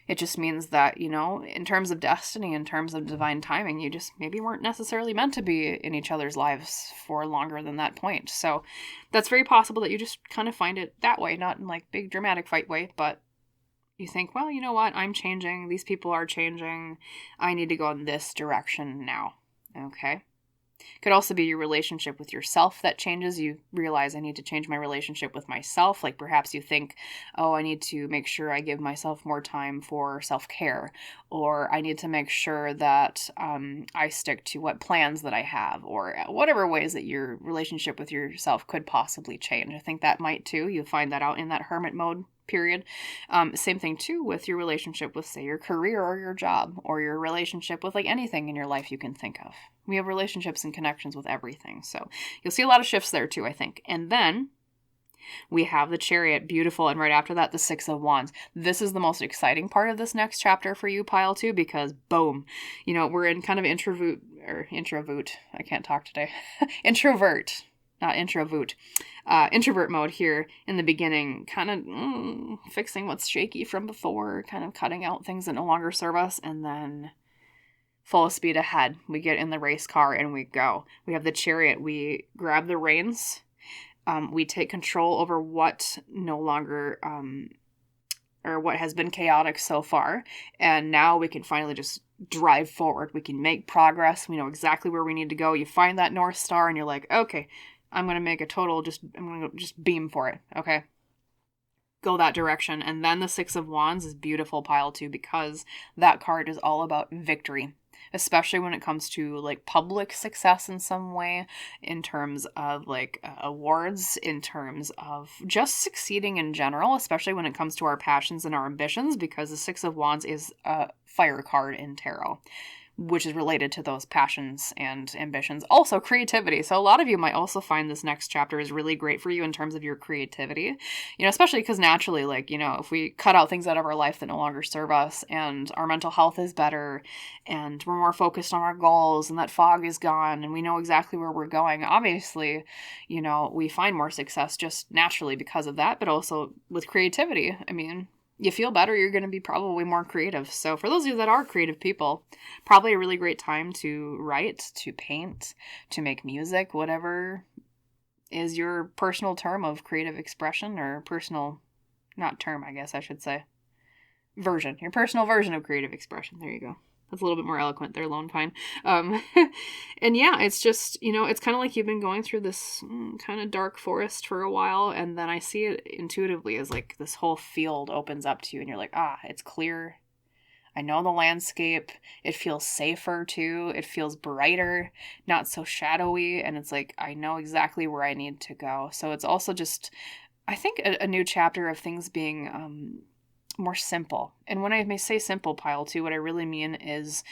It just means that, in terms of destiny, in terms of divine timing, you just maybe weren't necessarily meant to be in each other's lives for longer than that point. So that's very possible that you just kind of find it that way, not in like big dramatic fight way, but you think, well, you know what? I'm changing. These people are changing. I need to go in this direction now. Okay. Could also be your relationship with yourself that changes. You realize I need to change my relationship with myself. Like perhaps you think, oh, I need to make sure I give myself more time for self-care, or I need to make sure that I stick to what plans that I have, or whatever ways that your relationship with yourself could possibly change. I think that might too. You'll find that out in that hermit mode period. Same thing too with your relationship with, say, your career or your job, or your relationship with like anything in your life you can think of. We have relationships and connections with everything. So you'll see a lot of shifts there too, I think. And then We have the Chariot, beautiful, and right after that, the Six of Wands. This is the most exciting part of this next chapter for you, pile 2, because boom, you know, we're in kind of introvert, I can't talk today, introvert, not introvert, introvert mode here in the beginning, kind of fixing what's shaky from before, kind of cutting out things that no longer serve us, and then full speed ahead. We get in the race car and we go. We have the Chariot. We grab the reins. We take control over what no longer, or what has been chaotic so far. And now we can finally just drive forward. We can make progress. We know exactly where we need to go. You find that North Star and you're like, okay, I'm going to make a total, I'm going to just beam for it. Okay. Go that direction. And then the Six of Wands is beautiful, pile 2, because that card is all about victory, especially when it comes to like public success in some way, in terms of like awards, in terms of just succeeding in general, especially when it comes to our passions and our ambitions, because the Six of Wands is a fire card in tarot, which is related to those passions and ambitions. Also creativity. So a lot of you might also find this next chapter is really great for you in terms of your creativity, you know, especially because naturally, like, you know, if we cut out things out of our life that no longer serve us and our mental health is better and we're more focused on our goals and that fog is gone and we know exactly where we're going, obviously, you know, we find more success just naturally because of that, but also with creativity. I mean, you feel better, you're going to be probably more creative. So for those of you that are creative people, probably a really great time to write, to paint, to make music, whatever is your personal term of creative expression, or personal, not term, I guess I should say, version, your personal version of creative expression. There you go. That's a little bit more eloquent there, Lone Pine. And yeah, it's just, you know, it's kind of like you've been going through this kind of dark forest for a while, and then I see it intuitively as like this whole field opens up to you, and you're like, it's clear. I know the landscape. It feels safer too. It feels brighter, not so shadowy, and it's like, I know exactly where I need to go. So it's also just, I think, a new chapter of things being more simple. And when I may say simple, pile 2, what I really mean is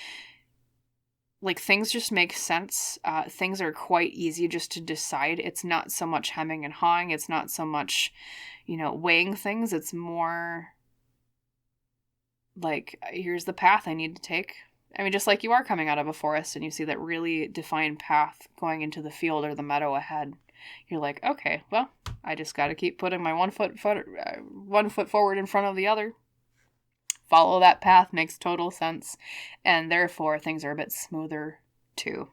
like things just make sense. Things are quite easy just to decide. It's not so much hemming and hawing. It's not so much, you know, weighing things. It's more like, here's the path I need to take. I mean, just like you are coming out of a forest and you see that really defined path going into the field or the meadow ahead. You're like, okay, well, I just got to keep putting my one foot forward in front of the other. Follow that path, makes total sense. And therefore, things are a bit smoother too.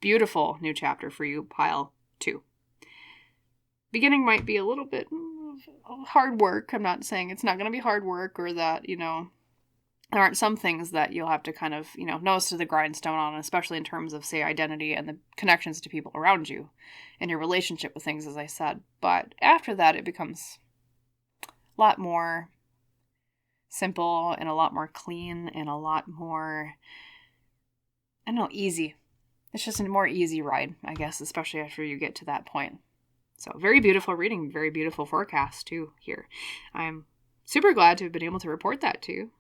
Beautiful new chapter for you, pile 2. Beginning might be a little bit hard work. I'm not saying it's not going to be hard work, or that, you know, there aren't some things that you'll have to kind of, you know, nose to the grindstone on, especially in terms of, say, identity and the connections to people around you and your relationship with things, as I said. But after that, it becomes a lot more simple and a lot more clean and a lot more, I don't know, easy. It's just a more easy ride, I guess, especially after you get to that point. So very beautiful reading, very beautiful forecast too here. I'm super glad to have been able to report that to you.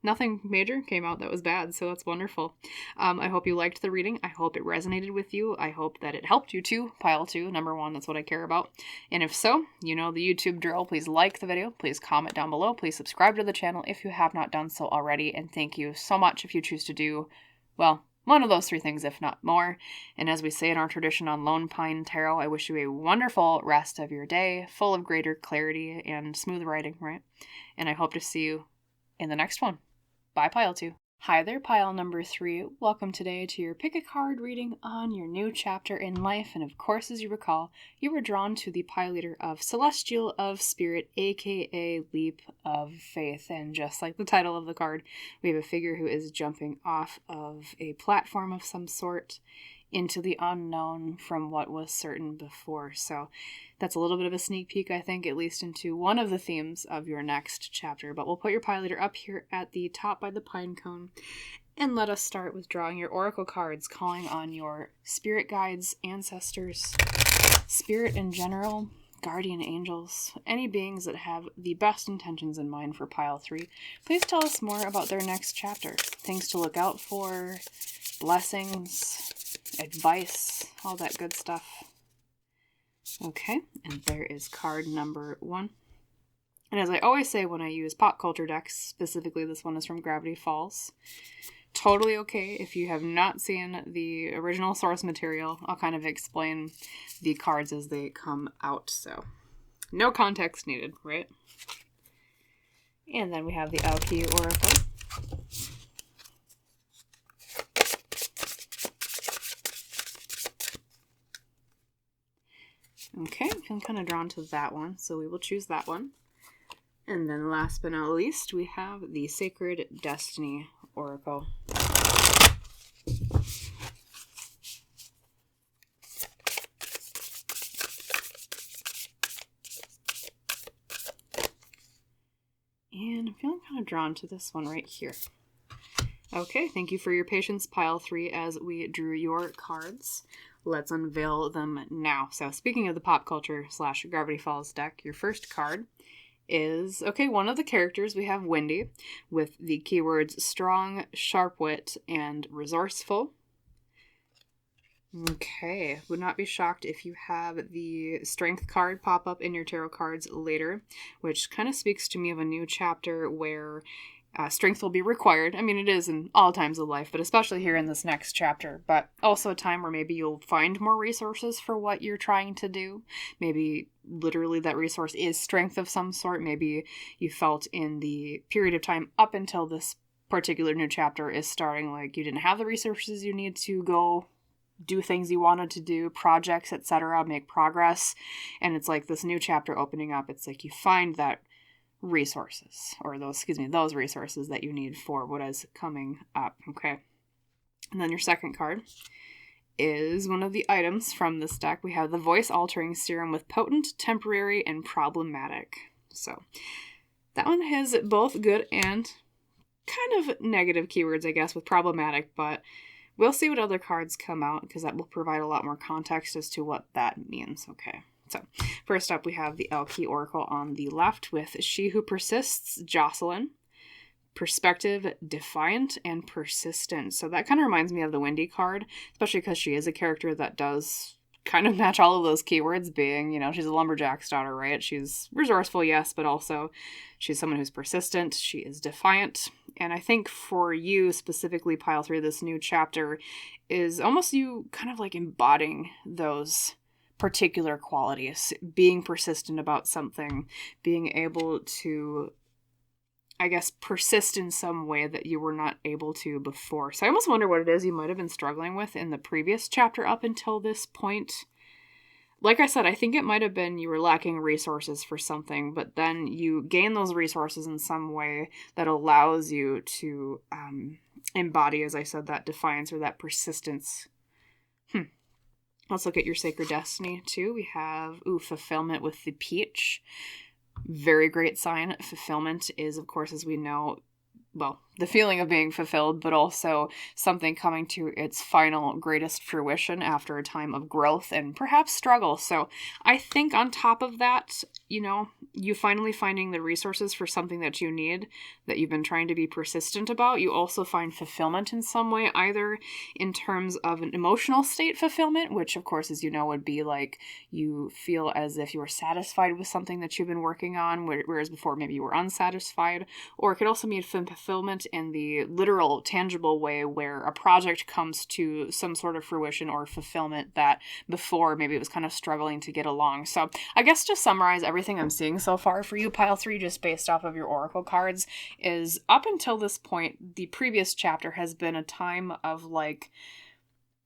Nothing major came out that was bad, so that's wonderful. I hope you liked the reading. I hope it resonated with you. I hope that it helped you too, pile 2. Number 1, that's what I care about. And if so, you know the YouTube drill. Please like the video. Please comment down below. Please subscribe to the channel if you have not done so already. And thank you so much if you choose to do, well, one of those 3 things, if not more. And as we say in our tradition on Lone Pine Tarot, I wish you a wonderful rest of your day, full of greater clarity and smooth writing, right? And I hope to see you in the next one. Bye, pile 2. Hi there, pile number 3. Welcome today to your pick a card reading on your new chapter in life. And of course, as you recall, you were drawn to the pile leader of Celestial of Spirit, aka Leap of Faith. And just like the title of the card, we have a figure who is jumping off of a platform of some sort into the unknown from what was certain before. So that's a little bit of a sneak peek, I think, at least into one of the themes of your next chapter. But we'll put your pile leader up here at the top by the pine cone. And let us start with drawing your oracle cards, calling on your spirit guides, ancestors, spirit in general, guardian angels, any beings that have the best intentions in mind for pile 3. Please tell us more about their next chapter. Things to look out for, blessings, advice, all that good stuff. Okay, and there is card number 1. And as I always say when I use pop culture decks, specifically this one is from Gravity Falls, totally okay if you have not seen the original source material. I'll kind of explain the cards as they come out, so no context needed, right? And then we have the Alki Oracle. Okay, I'm kind of drawn to that one, so we will choose that one. And then last but not least, we have the Sacred Destiny Oracle. And I'm feeling kind of drawn to this one right here. Okay, thank you for your patience, pile 3, as we drew your cards. Let's unveil them now. So speaking of the pop culture / Gravity Falls deck, your first card is, okay, one of the characters. We have Wendy with the keywords strong, sharp wit, and resourceful. Okay, would not be shocked if you have the strength card pop up in your tarot cards later, which kind of speaks to me of a new chapter where strength will be required. I mean, it is in all times of life, but especially here in this next chapter. But also a time where maybe you'll find more resources for what you're trying to do. Maybe literally that resource is strength of some sort. Maybe you felt in the period of time up until this particular new chapter is starting like you didn't have the resources you need to go do things you wanted to do, projects, etc., make progress. And it's like this new chapter opening up. It's like you find that resources, or those resources that you need for what is coming up. Okay. And then your second card is one of the items from this deck. We have the Voice Altering Serum with Potent, Temporary, and Problematic. So that one has both good and kind of negative keywords, I guess, with problematic, but we'll see what other cards come out because that will provide a lot more context as to what that means. Okay. So first up, we have the Alki Oracle on the left with She Who Persists, Jocelyn, Perspective, Defiant, and Persistent. So that kind of reminds me of the Wendy card, especially because she is a character that does kind of match all of those keywords, being, she's a lumberjack's daughter, right? She's resourceful, yes, but also she's someone who's persistent. She is defiant. And I think for you specifically, pile 3, this new chapter is almost you kind of like embodying those particular qualities, being persistent about something, being able to, I guess, persist in some way that you were not able to before. So I almost wonder what it is you might have been struggling with in the previous chapter up until this point. Like I said, I think it might have been you were lacking resources for something, but then you gain those resources in some way that allows you to embody, as I said, that defiance or that persistence. Let's look at your Sacred Destiny, too. We have, Fulfillment with the Peach. Very great sign. Fulfillment is, of course, as we know, well, the feeling of being fulfilled, but also something coming to its final greatest fruition after a time of growth and perhaps struggle. So I think on top of that, you finally finding the resources for something that you need, that you've been trying to be persistent about. You also find fulfillment in some way, either in terms of an emotional state fulfillment, which of course, as you know, would be like you feel as if you were satisfied with something that you've been working on, whereas before maybe you were unsatisfied. Or it could also mean fulfillment in the literal, tangible way where a project comes to some sort of fruition or fulfillment that before maybe it was kind of struggling to get along. So I guess to summarize everything I'm seeing so far for you, pile 3, just based off of your oracle cards, is up until this point, the previous chapter has been a time of like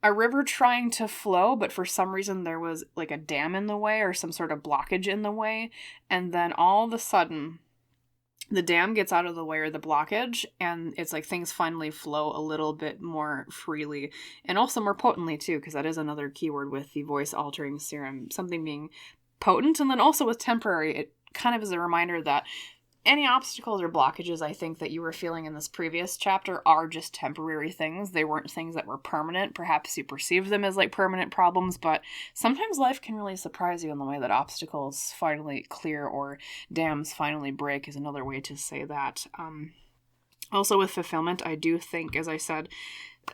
a river trying to flow, but for some reason there was like a dam in the way or some sort of blockage in the way. And then all of a sudden, the dam gets out of the way, or the blockage, and it's like things finally flow a little bit more freely and also more potently too, because that is another keyword with the Voice Altering Serum, something being potent. And then also with temporary, it kind of is a reminder that any obstacles or blockages I think that you were feeling in this previous chapter are just temporary things. They weren't things that were permanent. Perhaps you perceived them as like permanent problems, but sometimes life can really surprise you in the way that obstacles finally clear or dams finally break is another way to say that. Also with fulfillment, I do think, as I said,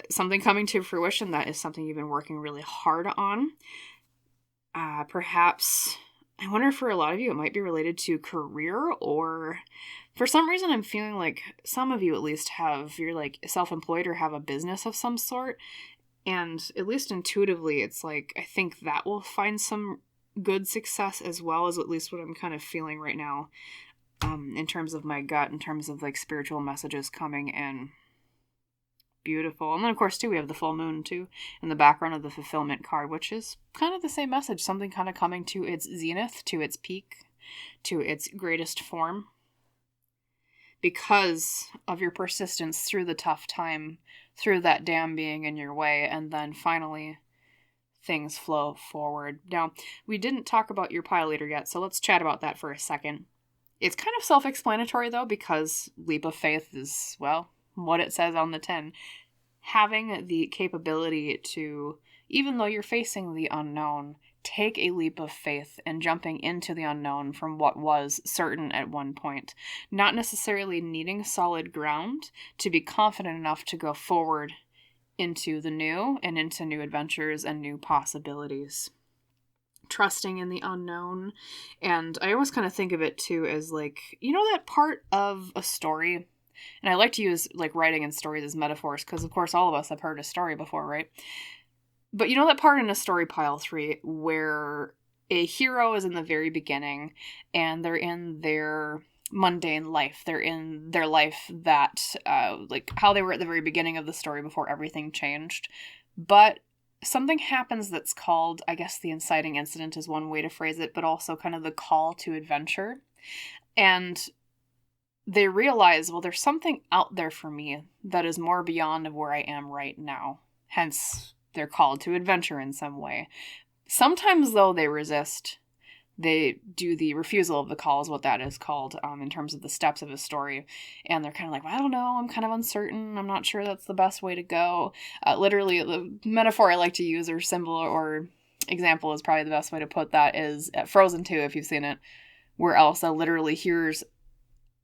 something coming to fruition that is something you've been working really hard on. Perhaps, I wonder if for a lot of you it might be related to career, or for some reason I'm feeling like some of you at least you're like self-employed or have a business of some sort. And at least intuitively, it's like, I think that will find some good success as well, as at least what I'm kind of feeling right now, in terms of my gut, in terms of like spiritual messages coming in. Beautiful. And then, of course, too, we have the full moon, too, in the background of the fulfillment card, which is kind of the same message. Something kind of coming to its zenith, to its peak, to its greatest form. Because of your persistence through the tough time, through that dam being in your way, and then finally things flow forward. Now, we didn't talk about your pile leader yet, so let's chat about that for a second. It's kind of self-explanatory, though, because leap of faith is, well, what it says on the tin. Having the capability to, even though you're facing the unknown, take a leap of faith and jumping into the unknown from what was certain at one point. Not necessarily needing solid ground to be confident enough to go forward into the new and into new adventures and new possibilities. Trusting in the unknown. And I always kind of think of it too as like, you know, that part of a story. And I like to use like writing and stories as metaphors because, of course, all of us have heard a story before, right? But you know that part in a story pile 3 where a hero is in the very beginning and they're in their mundane life. They're in their life that, like how they were at the very beginning of the story before everything changed. But something happens that's called, I guess the inciting incident is one way to phrase it, but also kind of the call to adventure. And they realize, well, there's something out there for me that is more beyond of where I am right now. Hence, they're called to adventure in some way. Sometimes, though, they resist. They do the refusal of the call is what that is called, in terms of the steps of a story. And they're kind of like, well, I don't know, I'm kind of uncertain. I'm not sure that's the best way to go. Literally, the metaphor I like to use, or symbol or example is probably the best way to put that, is at Frozen 2, if you've seen it, where Elsa literally hears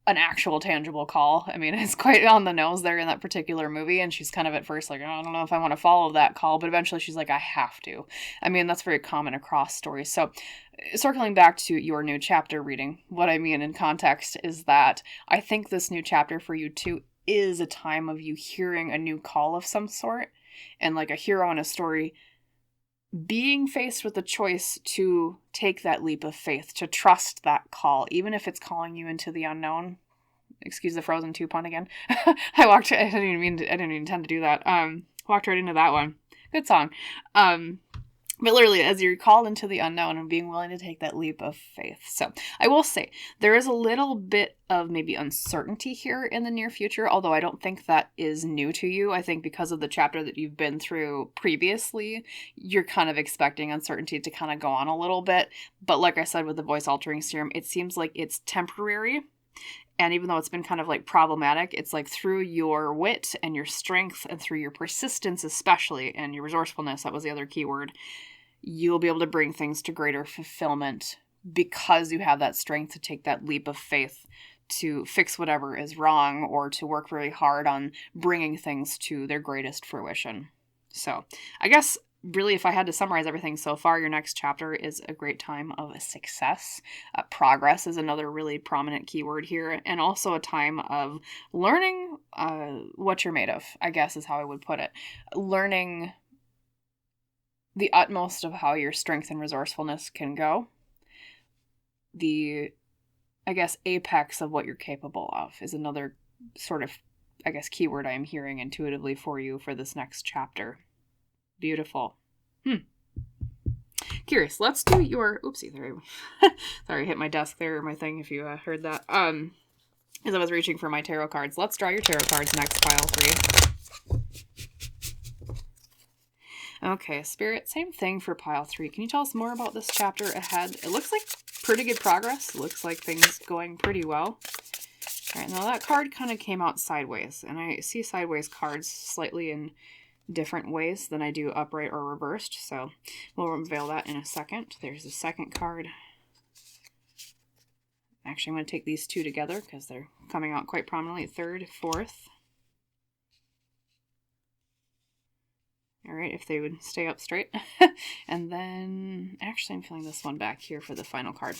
an actual tangible call. I mean, it's quite on the nose there in that particular movie, and she's kind of at first like, I don't know if I want to follow that call, but eventually she's like, I have to. I mean, that's very common across stories. So circling back to your new chapter reading, what I mean in context is that I think this new chapter for you too is a time of you hearing a new call of some sort, and like a hero in a story being faced with the choice to take that leap of faith, to trust that call, even if it's calling you into the unknown. Excuse the Frozen 2 pun again. I didn't even intend to do that. Walked right into that one. Good song. But literally, as you're called into the unknown and being willing to take that leap of faith. So I will say, there is a little bit of maybe uncertainty here in the near future, although I don't think that is new to you. I think because of the chapter that you've been through previously, you're kind of expecting uncertainty to kind of go on a little bit. But like I said with the voice altering serum, it seems like it's temporary. And even though it's been kind of like problematic, it's like through your wit and your strength and through your persistence especially, and your resourcefulness, that was the other key word, you'll be able to bring things to greater fulfillment because you have that strength to take that leap of faith to fix whatever is wrong or to work very hard on bringing things to their greatest fruition. So I guess really, if I had to summarize everything so far, your next chapter is a great time of success. Progress is another really prominent keyword here, and also a time of learning what you're made of, I guess is how I would put it. Learning the utmost of how your strength and resourcefulness can go. The, I guess, apex of what you're capable of is another sort of, I guess, keyword I am hearing intuitively for you for this next chapter. Beautiful. Curious. Let's do your... Oopsie, there. Sorry, I hit my desk there, my thing, if you heard that. As I was reaching for my tarot cards. Let's draw your tarot cards next, pile 3. Okay, Spirit, same thing for pile 3. Can you tell us more about this chapter ahead? It looks like pretty good progress. It looks like things going pretty well. All right, now that card kind of came out sideways, and I see sideways cards slightly in different ways than I do upright or reversed, so we'll unveil that in a second. There's the second card. Actually, I'm going to take these two together because they're coming out quite prominently. Third, fourth. All right, if they would stay up straight. And then, actually, I'm feeling this one back here for the final card.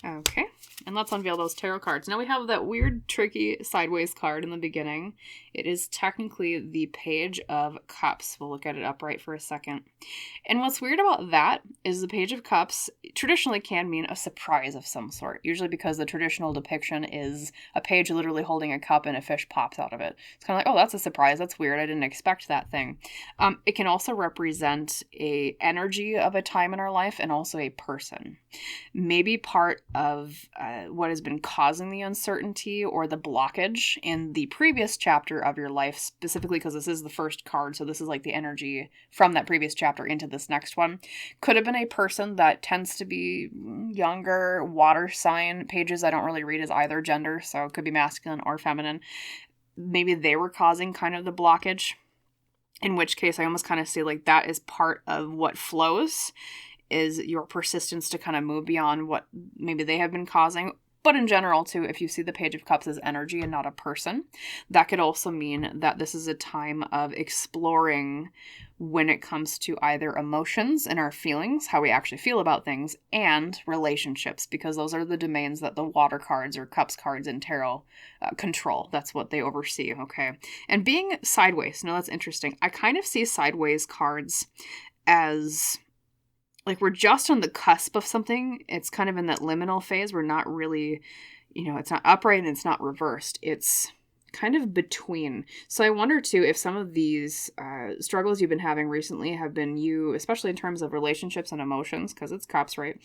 Okay, and let's unveil those tarot cards. Now we have that weird, tricky sideways card in the beginning. It is technically the Page of Cups. We'll look at it upright for a second. And what's weird about that is the Page of Cups traditionally can mean a surprise of some sort, usually because the traditional depiction is a page literally holding a cup and a fish pops out of it. It's kind of like, oh, that's a surprise. That's weird. I didn't expect that thing. It can also represent a energy of a time in our life and also a person. Maybe part of what has been causing the uncertainty or the blockage in the previous chapter of your life, specifically because this is the first card, so this is like the energy from that previous chapter into this next one, could have been a person that tends to be younger, water sign. Pages I don't really read as either gender, so it could be masculine or feminine. Maybe they were causing kind of the blockage, in which case I almost kind of see like that is part of what flows, is your persistence to kind of move beyond what maybe they have been causing. But in general, too, if you see the Page of Cups as energy and not a person, that could also mean that this is a time of exploring when it comes to either emotions and our feelings, how we actually feel about things, and relationships, because those are the domains that the water cards or cups cards in tarot control. That's what they oversee, okay? And being sideways, now that's interesting. I kind of see sideways cards as like we're just on the cusp of something. It's kind of in that liminal phase. We're not really, it's not upright and it's not reversed. It's kind of between. So I wonder too if some of these struggles you've been having recently have been you, especially in terms of relationships and emotions, because it's cups, right,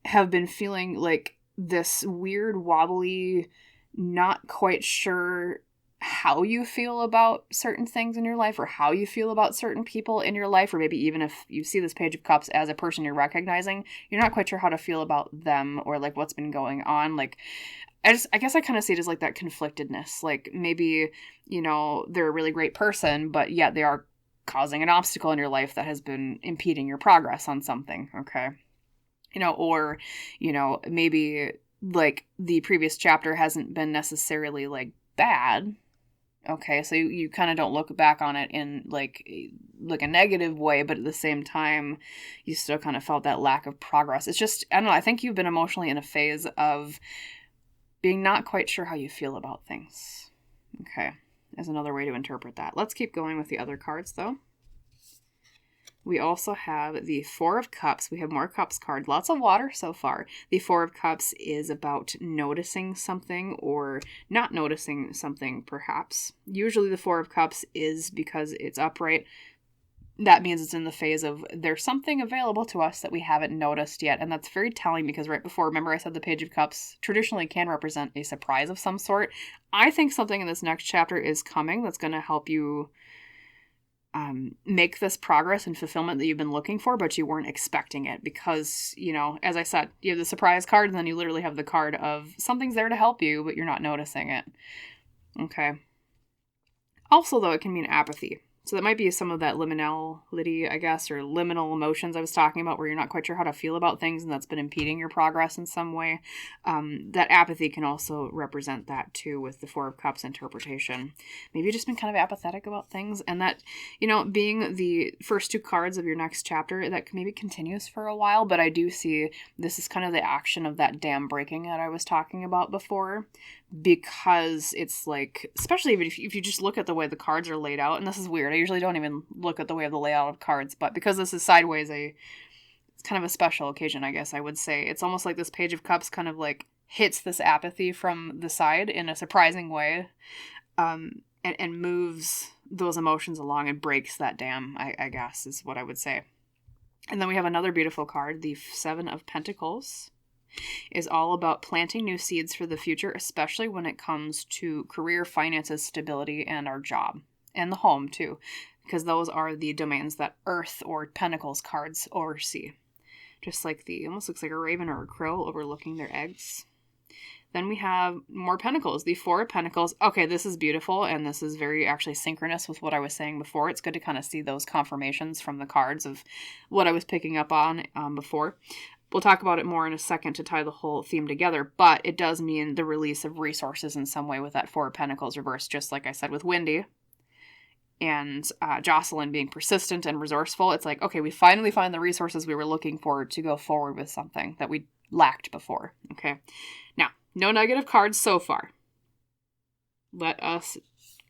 have been feeling like this weird, wobbly, not quite sure how you feel about certain things in your life or how you feel about certain people in your life, or maybe even if you see this Page of Cups as a person you're recognizing, you're not quite sure how to feel about them or like what's been going on. Like, I guess I kind of see it as like that conflictedness. Like maybe, they're a really great person, but yet they are causing an obstacle in your life that has been impeding your progress on something. Okay. Or, maybe like the previous chapter hasn't been necessarily like bad. Okay, so you kind of don't look back on it in like a negative way, but at the same time, you still kind of felt that lack of progress. It's just, I don't know, I think you've been emotionally in a phase of being not quite sure how you feel about things. Okay, as another way to interpret that. Let's keep going with the other cards, though. We also have the Four of Cups. We have more Cups card. Lots of water so far. The Four of Cups is about noticing something or not noticing something, perhaps. Usually the Four of Cups is because it's upright. That means it's in the phase of there's something available to us that we haven't noticed yet. And that's very telling because right before, remember I said the Page of Cups traditionally can represent a surprise of some sort. I think something in this next chapter is coming that's going to help you make this progress and fulfillment that you've been looking for, but you weren't expecting it because, as I said, you have the surprise card and then you literally have the card of something's there to help you, but you're not noticing it. Okay. Also, though, it can mean apathy. So that might be some of that liminality, I guess, or liminal emotions I was talking about where you're not quite sure how to feel about things and that's been impeding your progress in some way. That apathy can also represent that too with the Four of Cups interpretation. Maybe you've just been kind of apathetic about things and that, being the first two cards of your next chapter, that maybe continues for a while, but I do see this is kind of the action of that dam breaking that I was talking about before. Because it's like, especially if you just look at the way the cards are laid out, and this is weird, I usually don't even look at the way of the layout of cards, but because this is sideways, it's kind of a special occasion, I guess I would say. It's almost like this Page of Cups kind of like hits this apathy from the side in a surprising way, and moves those emotions along and breaks that dam, I guess is what I would say. And then we have another beautiful card, the Seven of Pentacles. Is all about planting new seeds for the future, especially when it comes to career, finances, stability, and our job. And the home, too, because those are the domains that Earth or Pentacles cards oversee. Just like almost looks like a raven or a crow overlooking their eggs. Then we have more Pentacles, the Four of Pentacles. Okay, this is beautiful, and this is very actually synchronous with what I was saying before. It's good to kind of see those confirmations from the cards of what I was picking up on before. We'll talk about it more in a second to tie the whole theme together, but it does mean the release of resources in some way with that Four of Pentacles reversed, just like I said with Wendy. and Jocelyn being persistent and resourceful. It's like, okay, we finally find the resources we were looking for to go forward with something that we lacked before. Okay. Now, no negative cards so far. Let us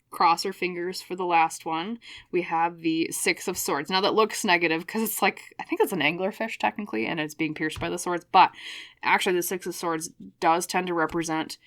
cross our fingers for the last one. We have the Six of Swords. Now that looks negative because it's like, I think it's an anglerfish technically, and it's being pierced by the swords, but actually the Six of Swords does tend to represent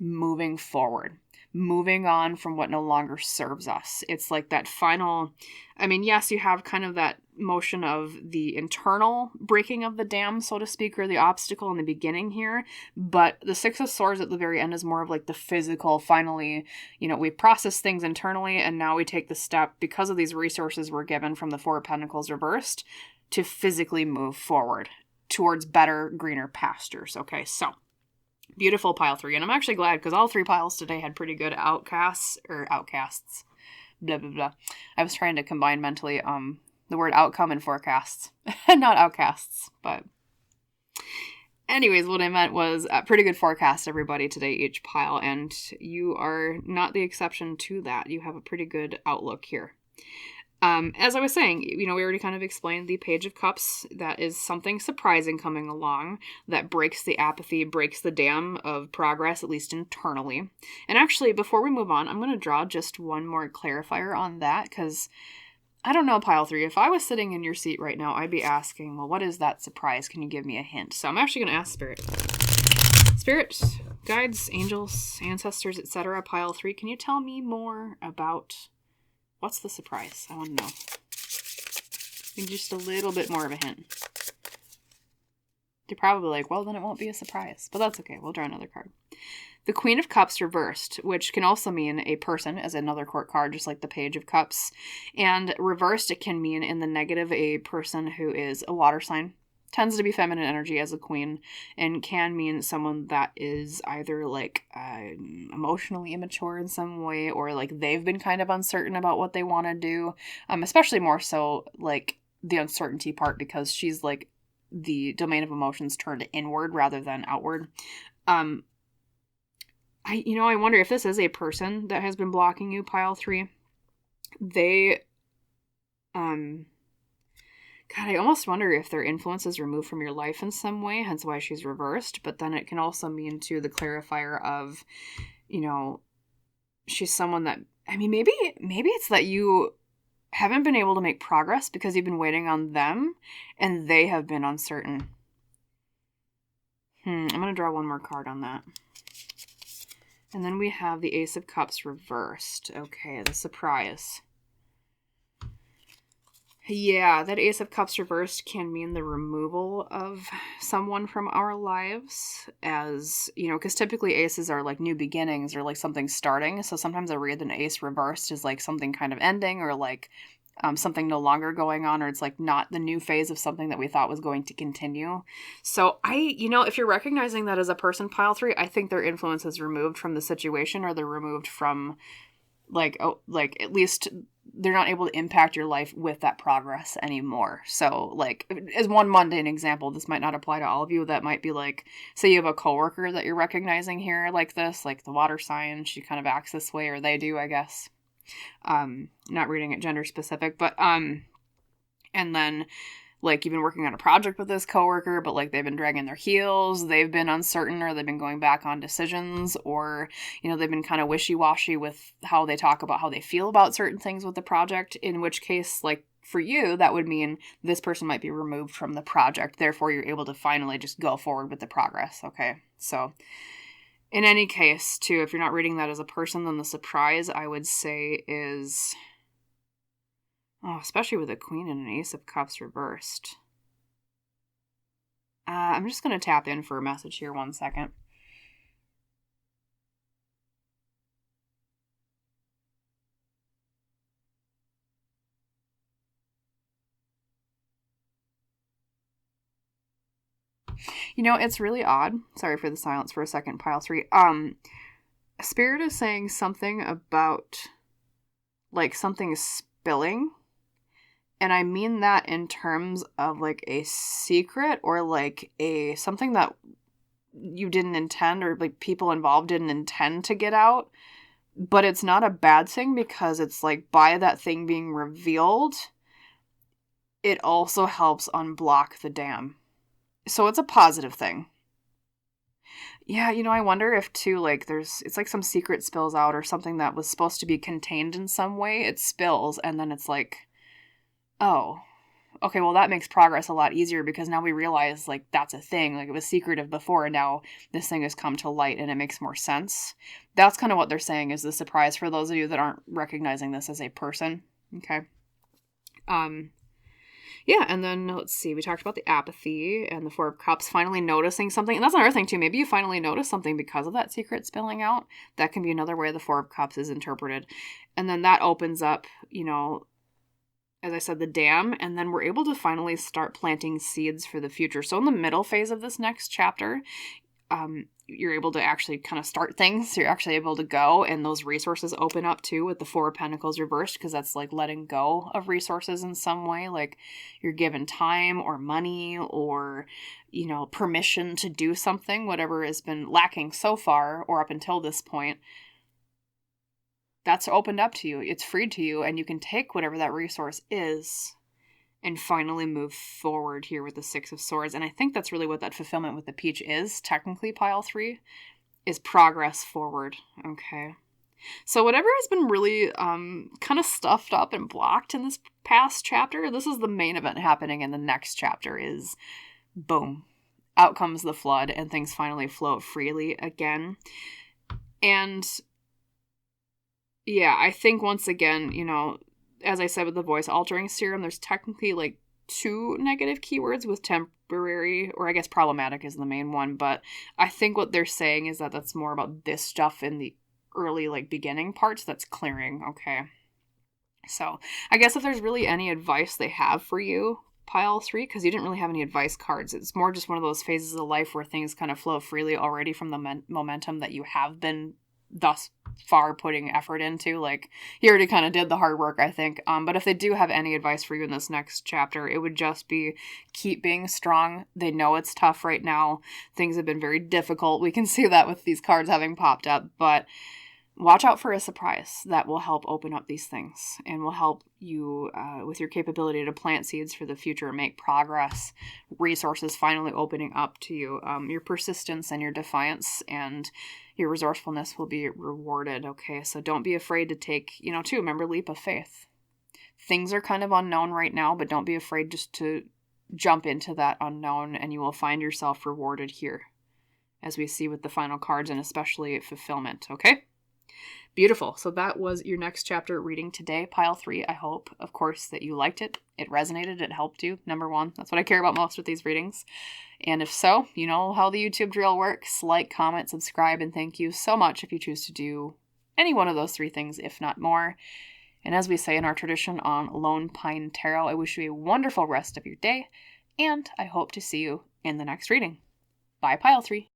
moving forward, moving on from what no longer serves us. It's like that final, I mean, yes, you have kind of that motion of the internal breaking of the dam, so to speak, or the obstacle in the beginning here, but the Six of Swords at the very end is more of like the physical, finally, we process things internally, and now we take the step, because of these resources we're given from the Four of Pentacles reversed, to physically move forward towards better, greener pastures. Okay, so beautiful pile 3. And I'm actually glad because all 3 piles today had pretty good outcasts. Blah, blah, blah. I was trying to combine mentally the word outcome and forecasts. Not outcasts, but anyways, what I meant was a pretty good forecast, everybody, today, each pile. And you are not the exception to that. You have a pretty good outlook here. As I was saying, we already kind of explained the Page of Cups. That is something surprising coming along that breaks the apathy, breaks the dam of progress, at least internally. And actually, before we move on, I'm going to draw just one more clarifier on that, because I don't know, pile 3, if I was sitting in your seat right now, I'd be asking, well, what is that surprise? Can you give me a hint? So I'm actually going to ask Spirit. Spirit, guides, angels, ancestors, etc., pile 3, can you tell me more about what's the surprise? I want to know. Maybe just a little bit more of a hint. You're probably like, well, then it won't be a surprise. But that's okay. We'll draw another card. The Queen of Cups reversed, which can also mean a person as another court card, just like the Page of Cups. And reversed, it can mean in the negative a person who is a water sign. Tends to be feminine energy as a queen, and can mean someone that is either like emotionally immature in some way, or like they've been kind of uncertain about what they want to do, especially more so like the uncertainty part, because she's like the domain of emotions turned inward rather than outward. I wonder if this is a person that has been blocking you, pile 3. They God, I almost wonder if their influence is removed from your life in some way, hence why she's reversed. But then it can also mean, too, the clarifier of, she's someone that, maybe it's that you haven't been able to make progress because you've been waiting on them and they have been uncertain. I'm going to draw one more card on that. And then we have the Ace of Cups reversed. Okay, the surprise. Yeah, that Ace of Cups reversed can mean the removal of someone from our lives, as, because typically aces are like new beginnings or like something starting. So sometimes I read an ace reversed is like something kind of ending, or like something no longer going on, or it's like not the new phase of something that we thought was going to continue. So if you're recognizing that as a person, pile 3, I think their influence is removed from the situation, or they're removed from at least they're not able to impact your life with that progress anymore. So like, as one mundane example, this might not apply to all of you. That might be like, say you have a coworker that you're recognizing here like this, like the water sign, she kind of acts this way, or they do, I guess. Not reading it gender specific, but and then like you've been working on a project with this coworker, but like they've been dragging their heels, they've been uncertain, or they've been going back on decisions, or, they've been kind of wishy-washy with how they talk about how they feel about certain things with the project, in which case, like for you, that would mean this person might be removed from the project. Therefore, you're able to finally just go forward with the progress. Okay. So in any case, too, if you're not reading that as a person, then the surprise I would say is, especially with a Queen and an Ace of Cups reversed. I'm just going to tap in for a message here 1 second. It's really odd. Sorry for the silence for a second, pile 3. Spirit is saying something about, like, something spilling. And I mean that in terms of like a secret, or like something that you didn't intend, or like people involved didn't intend to get out, But it's not a bad thing because it's like by that thing being revealed, it also helps unblock the dam. So it's a positive thing. Yeah, I wonder if too, like, it's like some secret spills out or something that was supposed to be contained in some way. It spills, and then it's like, oh, okay, well, that makes progress a lot easier because now we realize, like, that's a thing. Like, it was secretive before, and now this thing has come to light and it makes more sense. That's kind of what they're saying is the surprise for those of you that aren't recognizing this as a person. Okay. Yeah, and then let's see, we talked about the apathy and the Four of Cups finally noticing something. And that's another thing, too. Maybe you finally notice something because of that secret spilling out. That can be another way the Four of Cups is interpreted. And then that opens up, as I said, the dam, and then we're able to finally start planting seeds for the future. So in the middle phase of this next chapter, you're able to actually kind of start things. You're actually able to go, and those resources open up too with the Four of Pentacles reversed, because that's like letting go of resources in some way. Like you're given time or money or, permission to do something, whatever has been lacking so far or up until this point. That's opened up to you. It's freed to you, and you can take whatever that resource is and finally move forward here with the Six of Swords. And I think that's really what that fulfillment with the peach is, technically, pile 3, is progress forward. Okay. So whatever has been really kind of stuffed up and blocked in this past chapter, this is the main event happening in the next chapter is, boom, out comes the flood, and things finally flow freely again. And yeah, I think once again, as I said with the voice altering serum, there's technically like 2 negative keywords with temporary, or I guess problematic is the main one, but I think what they're saying is that that's more about this stuff in the early, like, beginning parts that's clearing, okay? So, I guess if there's really any advice they have for you, pile 3, because you didn't really have any advice cards, it's more just one of those phases of life where things kind of flow freely already from the momentum that you have been thus far putting effort into. Like, you already kind of did the hard work, I think. But if they do have any advice for you in this next chapter, it would just be keep being strong. They know it's tough right now. Things have been very difficult. We can see that with these cards having popped up, but watch out for a surprise that will help open up these things and will help you with your capability to plant seeds for the future, make progress, resources finally opening up to you. Your persistence and your defiance and your resourcefulness will be rewarded, okay? So don't be afraid to take, too, remember, leap of faith. Things are kind of unknown right now, but don't be afraid just to jump into that unknown, and you will find yourself rewarded here, as we see with the final cards, and especially fulfillment, okay? Beautiful. So that was your next chapter reading today, pile 3. I hope, of course, that you liked it. It resonated. It helped you. Number 1. That's what I care about most with these readings. And if so, you know how the YouTube drill works. Like, comment, subscribe, and thank you so much if you choose to do any one of those 3 things, if not more. And as we say in our tradition on Lone Pine Tarot, I wish you a wonderful rest of your day, and I hope to see you in the next reading. Bye, pile 3.